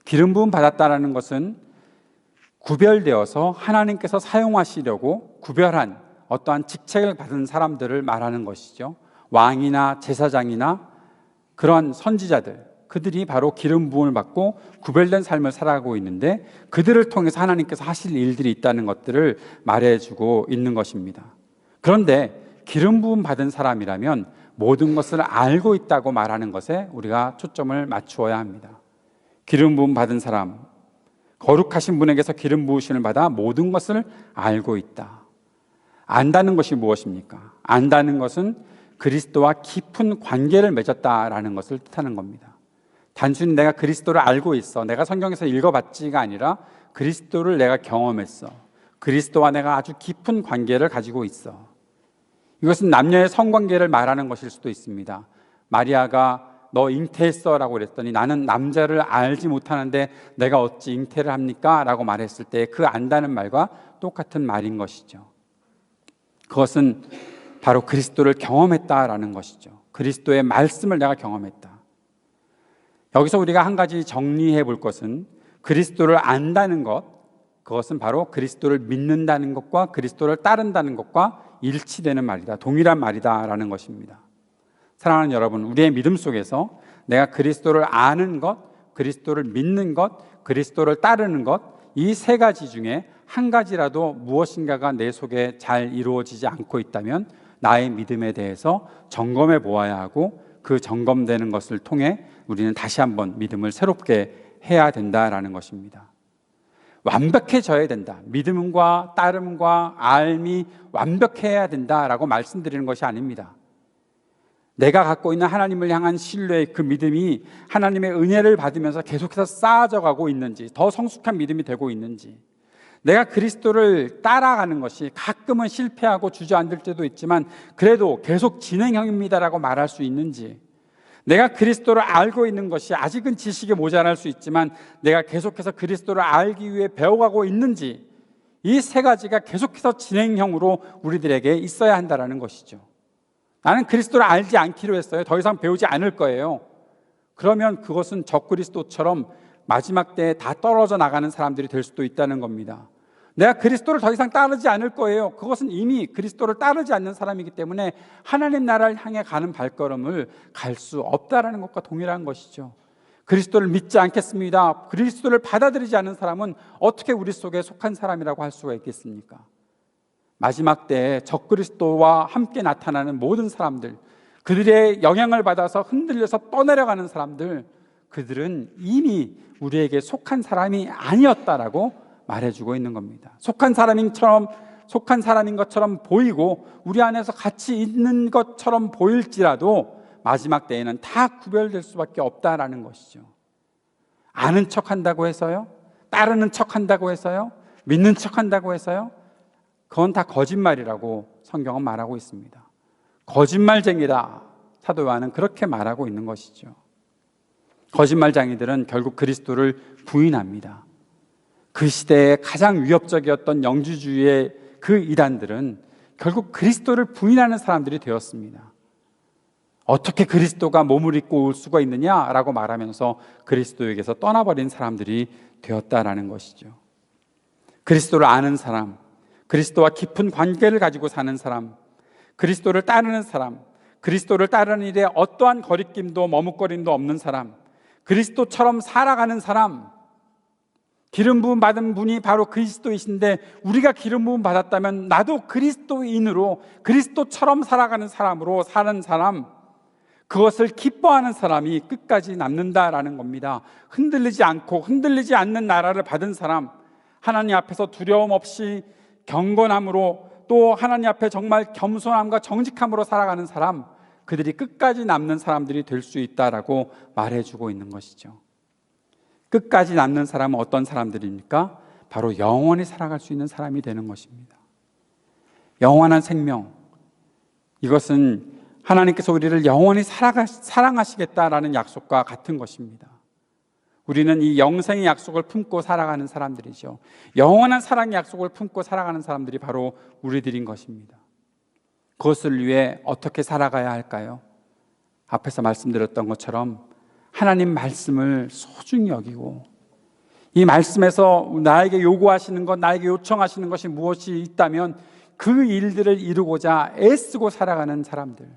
기름 부음 받았다라는 것은 구별되어서 하나님께서 사용하시려고 구별한 어떠한 직책을 받은 사람들을 말하는 것이죠. 왕이나 제사장이나 그런 선지자들, 그들이 바로 기름 부음을 받고 구별된 삶을 살아가고 있는데, 그들을 통해서 하나님께서 하실 일들이 있다는 것들을 말해주고 있는 것입니다. 그런데 기름 부음 받은 사람이라면 모든 것을 알고 있다고 말하는 것에 우리가 초점을 맞추어야 합니다. 기름 부음 받은 사람, 거룩하신 분에게서 기름 부으심을 받아 모든 것을 알고 있다. 안다는 것이 무엇입니까? 안다는 것은 그리스도와 깊은 관계를 맺었다라는 것을 뜻하는 겁니다. 단순히 내가 그리스도를 알고 있어, 내가 성경에서 읽어봤지가 아니라 그리스도를 내가 경험했어, 그리스도와 내가 아주 깊은 관계를 가지고 있어. 이것은 남녀의 성관계를 말하는 것일 수도 있습니다. 마리아가 너 잉태했어 라고 그랬더니 나는 남자를 알지 못하는데 내가 어찌 잉태를 합니까? 라고 말했을 때 그 안다는 말과 똑같은 말인 것이죠. 그것은 바로 그리스도를 경험했다라는 것이죠. 그리스도의 말씀을 내가 경험했다. 여기서 우리가 한 가지 정리해 볼 것은, 그리스도를 안다는 것, 그것은 바로 그리스도를 믿는다는 것과 그리스도를 따른다는 것과 일치되는 말이다, 동일한 말이다라는 것입니다. 사랑하는 여러분, 우리의 믿음 속에서 내가 그리스도를 아는 것, 그리스도를 믿는 것, 그리스도를 따르는 것, 이 세 가지 중에 한 가지라도 무엇인가가 내 속에 잘 이루어지지 않고 있다면 나의 믿음에 대해서 점검해 보아야 하고, 그 점검되는 것을 통해 우리는 다시 한번 믿음을 새롭게 해야 된다라는 것입니다. 완벽해져야 된다, 믿음과 따름과 알미 완벽해야 된다라고 말씀드리는 것이 아닙니다. 내가 갖고 있는 하나님을 향한 신뢰의 그 믿음이 하나님의 은혜를 받으면서 계속해서 쌓아져 가고 있는지, 더 성숙한 믿음이 되고 있는지, 내가 그리스도를 따라가는 것이 가끔은 실패하고 주저앉을 때도 있지만 그래도 계속 진행형입니다라고 말할 수 있는지, 내가 그리스도를 알고 있는 것이 아직은 지식이 모자랄 수 있지만 내가 계속해서 그리스도를 알기 위해 배워가고 있는지, 이 세 가지가 계속해서 진행형으로 우리들에게 있어야 한다는 것이죠. 나는 그리스도를 알지 않기로 했어요. 더 이상 배우지 않을 거예요. 그러면 그것은 적그리스도처럼 마지막 때에 다 떨어져 나가는 사람들이 될 수도 있다는 겁니다. 내가 그리스도를 더 이상 따르지 않을 거예요. 그것은 이미 그리스도를 따르지 않는 사람이기 때문에 하나님 나라를 향해 가는 발걸음을 갈 수 없다는 것과 동일한 것이죠. 그리스도를 믿지 않겠습니다. 그리스도를 받아들이지 않는 사람은 어떻게 우리 속에 속한 사람이라고 할 수가 있겠습니까? 마지막 때에 적그리스도와 함께 나타나는 모든 사람들, 그들의 영향을 받아서 흔들려서 떠내려가는 사람들, 그들은 이미 우리에게 속한 사람이 아니었다라고 말해주고 있는 겁니다. 속한 사람인 것처럼 보이고 우리 안에서 같이 있는 것처럼 보일지라도 마지막 때에는 다 구별될 수밖에 없다라는 것이죠. 아는 척한다고 해서요, 따르는 척한다고 해서요, 믿는 척한다고 해서요, 그건 다 거짓말이라고 성경은 말하고 있습니다. 거짓말쟁이다, 사도 요한은 그렇게 말하고 있는 것이죠. 거짓말쟁이들은 결국 그리스도를 부인합니다. 그 시대에 가장 위협적이었던 영주주의의 그 이단들은 결국 그리스도를 부인하는 사람들이 되었습니다. 어떻게 그리스도가 몸을 입고 올 수가 있느냐라고 말하면서 그리스도에게서 떠나버린 사람들이 되었다라는 것이죠. 그리스도를 아는 사람, 그리스도와 깊은 관계를 가지고 사는 사람, 그리스도를 따르는 사람, 그리스도를 따르는 일에 어떠한 거리낌도 머뭇거림도 없는 사람, 그리스도처럼 살아가는 사람, 기름 부음 받은 분이 바로 그리스도이신데 우리가 기름 부음 받았다면 나도 그리스도인으로 그리스도처럼 살아가는 사람으로 사는 사람, 그것을 기뻐하는 사람이 끝까지 남는다라는 겁니다. 흔들리지 않고 흔들리지 않는 나라를 받은 사람, 하나님 앞에서 두려움 없이 경건함으로, 또 하나님 앞에 정말 겸손함과 정직함으로 살아가는 사람, 그들이 끝까지 남는 사람들이 될 수 있다라고 말해주고 있는 것이죠. 끝까지 남는 사람은 어떤 사람들입니까? 바로 영원히 살아갈 수 있는 사람이 되는 것입니다. 영원한 생명, 이것은 하나님께서 우리를 영원히 사랑하시겠다라는 약속과 같은 것입니다. 우리는 이 영생의 약속을 품고 살아가는 사람들이죠. 영원한 사랑의 약속을 품고 살아가는 사람들이 바로 우리들인 것입니다. 그것을 위해 어떻게 살아가야 할까요? 앞에서 말씀드렸던 것처럼 하나님 말씀을 소중히 여기고, 이 말씀에서 나에게 요구하시는 것, 나에게 요청하시는 것이 무엇이 있다면 그 일들을 이루고자 애쓰고 살아가는 사람들,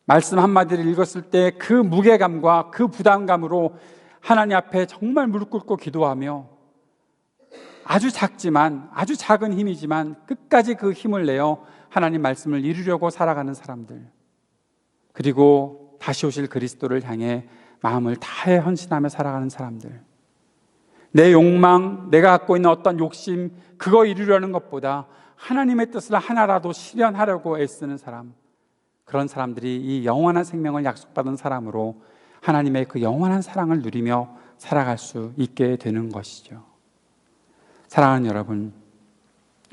말씀 한마디를 읽었을 때 그 무게감과 그 부담감으로 하나님 앞에 정말 무릎 꿇고 기도하며 아주 작지만, 아주 작은 힘이지만 끝까지 그 힘을 내어 하나님 말씀을 이루려고 살아가는 사람들, 그리고 다시 오실 그리스도를 향해 마음을 다해 헌신하며 살아가는 사람들, 내 욕망, 내가 갖고 있는 어떤 욕심, 그거 이루려는 것보다 하나님의 뜻을 하나라도 실현하려고 애쓰는 사람, 그런 사람들이 이 영원한 생명을 약속받은 사람으로 하나님의 그 영원한 사랑을 누리며 살아갈 수 있게 되는 것이죠. 사랑하는 여러분,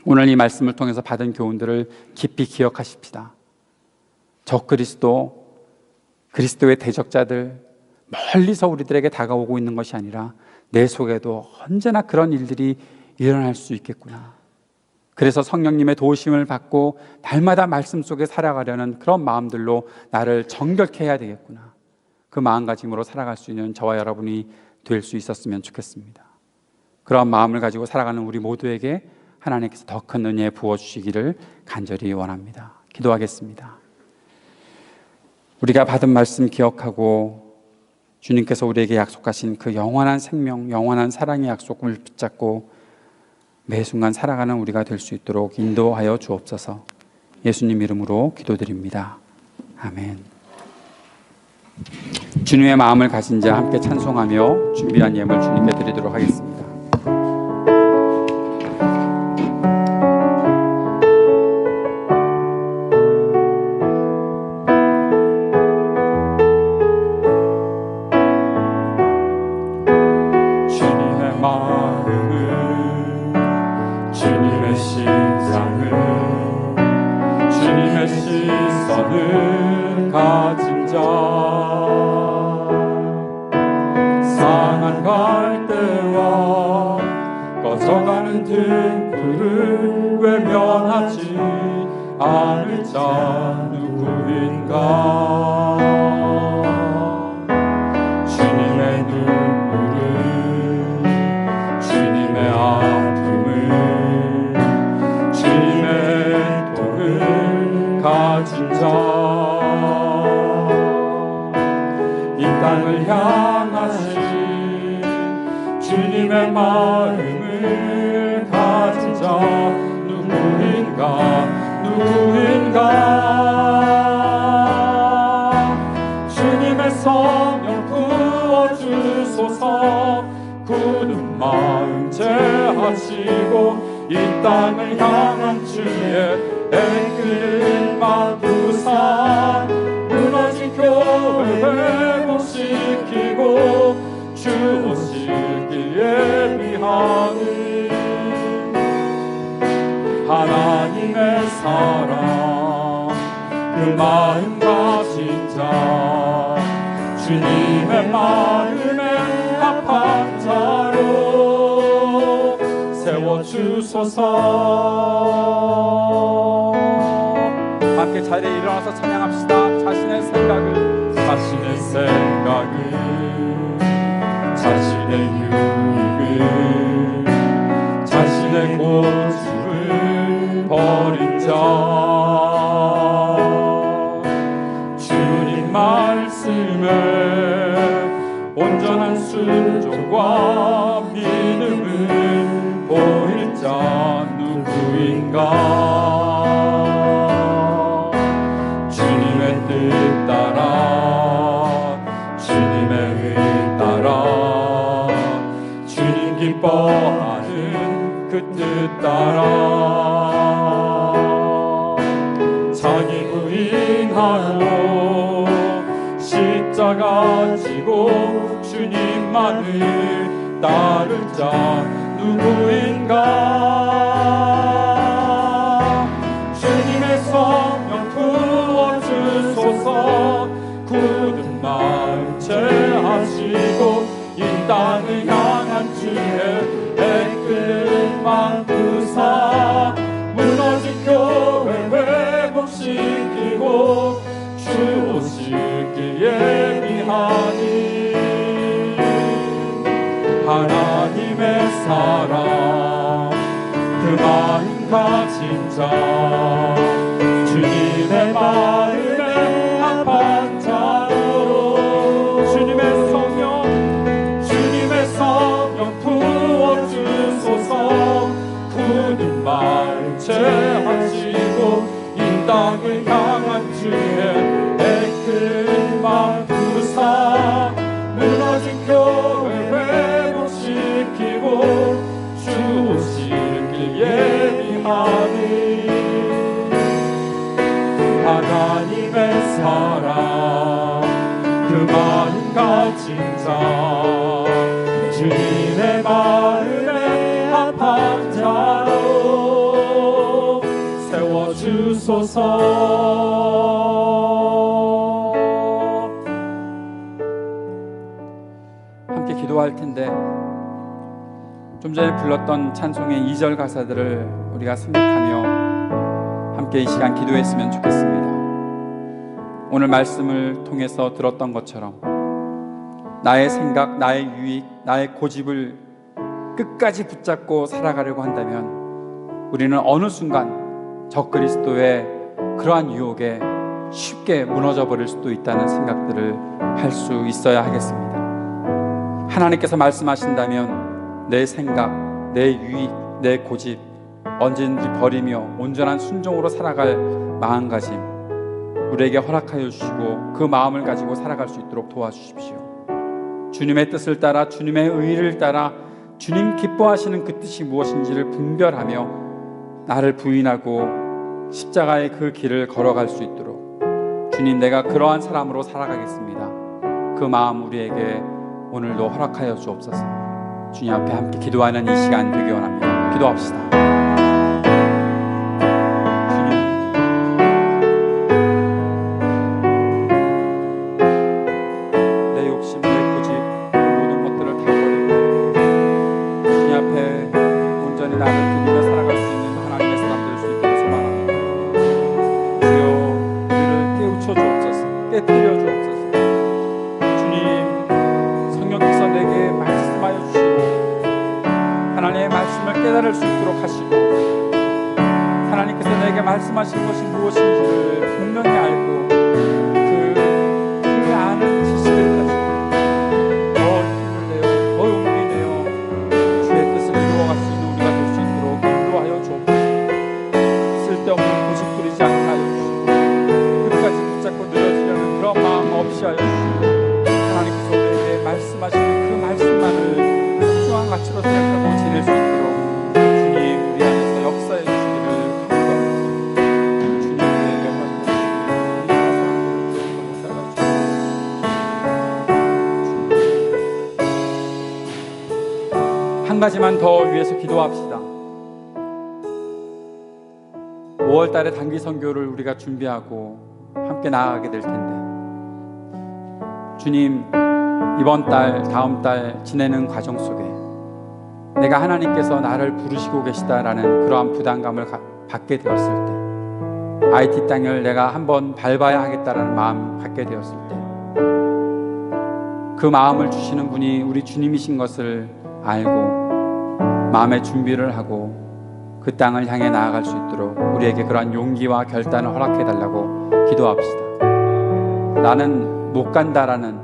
오늘 이 말씀을 통해서 받은 교훈들을 깊이 기억하십시다. 적그리스도, 그리스도의 대적자들, 멀리서 우리들에게 다가오고 있는 것이 아니라 내 속에도 언제나 그런 일들이 일어날 수 있겠구나. 그래서 성령님의 도우심을 받고 날마다 말씀 속에 살아가려는 그런 마음들로 나를 정결케 해야 되겠구나. 그 마음가짐으로 살아갈 수 있는 저와 여러분이 될 수 있었으면 좋겠습니다. 그런 마음을 가지고 살아가는 우리 모두에게 하나님께서 더 큰 은혜 부어주시기를 간절히 원합니다. 기도하겠습니다. 우리가 받은 말씀 기억하고 주님께서 우리에게 약속하신 그 영원한 생명, 영원한 사랑의 약속을 붙잡고 매 순간 살아가는 우리가 될 수 있도록 인도하여 주옵소서. 예수님 이름으로 기도드립니다. 아멘. 주님의 마음을 가진 자 함께 찬송하며 준비한 예물 주님께 드리도록 하겠습니다. 다양한 갈대와 꺼져가는 등불을 외면하지 않을 자 누구인가. 주님의 눈물을, 주님의 아픔을, 주님의 통을 가진 자, 이 땅을 향하신 주님의 마음을 가진 자 누구인가. 주님의 성령 부어주소서. 굳은 마음 제하시고 이 땅을 향한 주의 애끓는 마음 부사 무너진 교회 회복시키고 주 오실 길 예비하는 하나님의 사랑, 그 마음 가진 자, 주님의 마음에 합한 자로 세워주소서. 함께 자리에 일어나서 찬양합시다. 자신의 생각을, 자신의 유익을, 자신의 고집을 버린 자, 주님 말씀에 온전한 순종과 믿음을 보일 자 누구인가. 주님의 뜻 따라, 주님의 의 따라, 주님 기뻐하는 그 뜻 따라 자기 부인하고 십자가 지고 주님만을 따를 자 누구인가. 주님의 성령 부어주소서. 굳은 마음 제하시고 이 땅을 향한 주의 애끓는 마음 부사 무너진 교회 회복시키고 주 오실 길 예비하니 하나님의 사랑, 그 마음 가진 자, 주님의 마음에 합한 자로 주님의 성령 부어주소서. 굳은 마음 제하시고 이 땅을 향한 주의 애끓는 마음 부사 무너진 교회 회복시키고 주 오실 길 예비하니 하나님의 사랑, 그 마음 가진 자, 주님의 마음에 합한 자로 세워주소서. 함께 기도할 텐데 좀 전에 불렀던 찬송의 2절 가사들을 우리가 생각하며 함께 이 시간 기도했으면 좋겠습니다. 오늘 말씀을 통해서 들었던 것처럼 나의 생각, 나의 유익, 나의 고집을 끝까지 붙잡고 살아가려고 한다면 우리는 어느 순간 적그리스도의 그러한 유혹에 쉽게 무너져 버릴 수도 있다는 생각들을 할 수 있어야 하겠습니다. 하나님께서 말씀하신다면 내 생각, 내 유익, 내 고집 언제든지 버리며 온전한 순종으로 살아갈 마음가짐 우리에게 허락하여 주시고 그 마음을 가지고 살아갈 수 있도록 도와주십시오. 주님의 뜻을 따라, 주님의 의를 따라 주님 기뻐하시는 그 뜻이 무엇인지를 분별하며 나를 부인하고 십자가의 그 길을 걸어갈 수 있도록 주님, 내가 그러한 사람으로 살아가겠습니다. 그 마음 우리에게 오늘도 허락하여 주옵소서. 주님 앞에 함께 기도하는 이 시간 되기 원합니다. 기도합시다. 주님, 내 욕심, 내 고집, 그 모든 것들을 다 말씀하신 것이 무엇인지를 분명히 알고 그 아는 지식을 가지고 더 힘을 내어 더 용기 내어 주의 뜻을 이루어갈 수 있는 우리가 될 수 있도록 인도하여 주옵소서. 쓸데없는 고집 부리지 않게 하여 주시고 끝까지 붙잡고 늘어지려는 그런 마음 없이 하여 주시고 하나님께서 우리에게 말씀하시는 그 말씀만을 소중한 가치로 생각하고 지낼 수 있도록 주님 우리 안에서 역사해 주시기를 간구합니다. 주님의 영광을 주시고 한 가지만 더 위해서 기도합시다. 5월 달에 단기 선교를 우리가 준비하고 함께 나아가게 될 텐데 주님 이번 달 다음 달 지내는 과정 속에 내가 하나님께서 나를 부르시고 계시다라는 그러한 부담감을 받게 되었을 때 IT 땅을 내가 한번 밟아야 하겠다라는 마음 갖게 되었을 때 그 마음을 주시는 분이 우리 주님이신 것을 알고 마음의 준비를 하고 그 땅을 향해 나아갈 수 있도록 우리에게 그러한 용기와 결단을 허락해 달라고 기도합시다. 나는 못 간다라는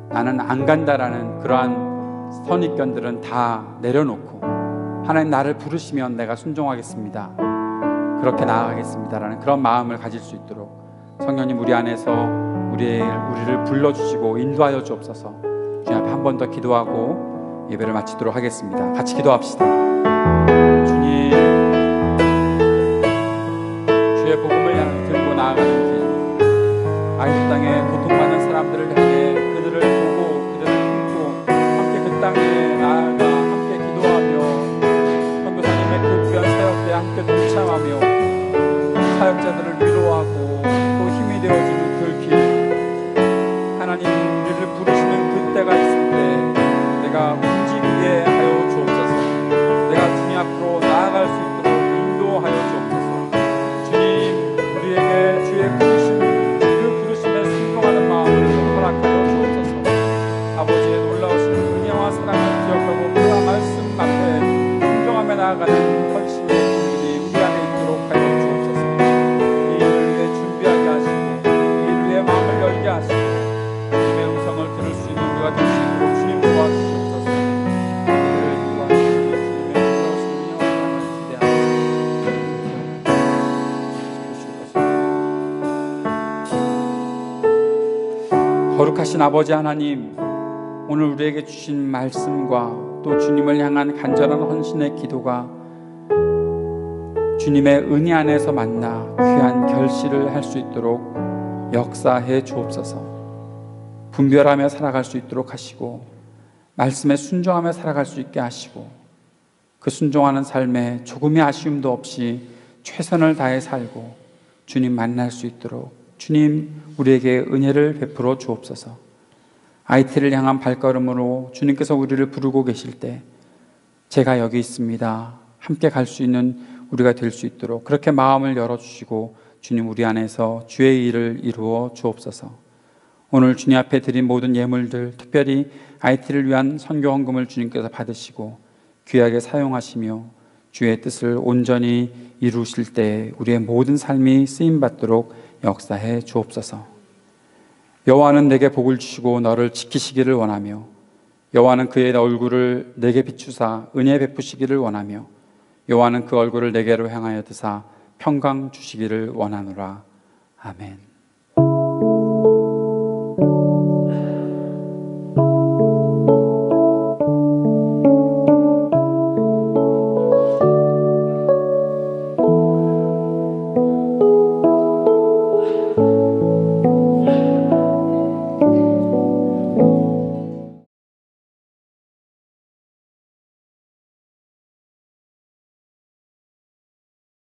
나는 안 간다라는 그러한 선입견들은 다 내려놓고 하나님 나를 부르시면 내가 순종하겠습니다. 그렇게 나아가겠습니다라는 그런 마음을 가질 수 있도록 성령님 우리 안에서 우리를 불러주시고 인도하여 주옵소서. 주님 앞에 한 번 더 기도하고 예배를 마치도록 하겠습니다. 같이 기도합시다. 주님 주의 복음을 향해 들고 나아가는 길 아이들 땅에 고통받는 사람들을 향해 그들을 보고 그들을 품고 함께 그 땅에 나아가 함께 기도하며 선교사님의 그 귀한 사역에 함께 동참하며 사역자들을 위로하고 또 힘이 되어주는 그 길 하나님 우리를 부르시는 그때가 있을 때 내가 움직이게 하여 주옵소서. 내가 주님 앞으로 나아갈 수 있도록 인도하여 주옵소서. 주님 우리에게 주의 부르심에 순종하는 마음을 허락하여 주옵소서. 아버지의 놀라우신 은혜와 사랑을 기억하고 그 말씀 앞에 순종하며 나아가는 헌신의 길이 우리 안에 있도록 하여 주옵소서. 이 일을 위해 준비하게 하시고 이 일을 위해 마음을 열게 하시고 주님의 음성을 들을 수 있는 우리가 될 수 있도록 주님 도와주시옵소서. 우리를 도와주시고 주님의 놀라우신 은혜와 사랑을 기대하며 거룩하신 아버지 하나님, 오늘 우리에게 주신 말씀과 또 주님을 향한 간절한 헌신의 기도가 주님의 은혜 안에서 만나 귀한 결실을 할 수 있도록 역사해 주옵소서. 분별하며 살아갈 수 있도록 하시고 말씀에 순종하며 살아갈 수 있게 하시고 그 순종하는 삶에 조금의 아쉬움도 없이 최선을 다해 살고 주님 만날 수 있도록 주님 우리에게 은혜를 베풀어 주옵소서. IT를 향한 발걸음으로 주님께서 우리를 부르고 계실 때 제가 여기 있습니다. 함께 갈 수 있는 우리가 될 수 있도록 그렇게 마음을 열어주시고 주님 우리 안에서 주의 일을 이루어 주옵소서. 오늘 주님 앞에 드린 모든 예물들 특별히 IT를 위한 선교 헌금을 주님께서 받으시고 귀하게 사용하시며 주의 뜻을 온전히 이루실 때 우리의 모든 삶이 쓰임받도록 역사해 주옵소서. 여호와는 내게 복을 주시고 너를 지키시기를 원하며 여호와는 그의 얼굴을 내게 비추사 은혜 베푸시기를 원하며 여호와는 그 얼굴을 내게로 향하여 드사 평강 주시기를 원하노라. 아멘.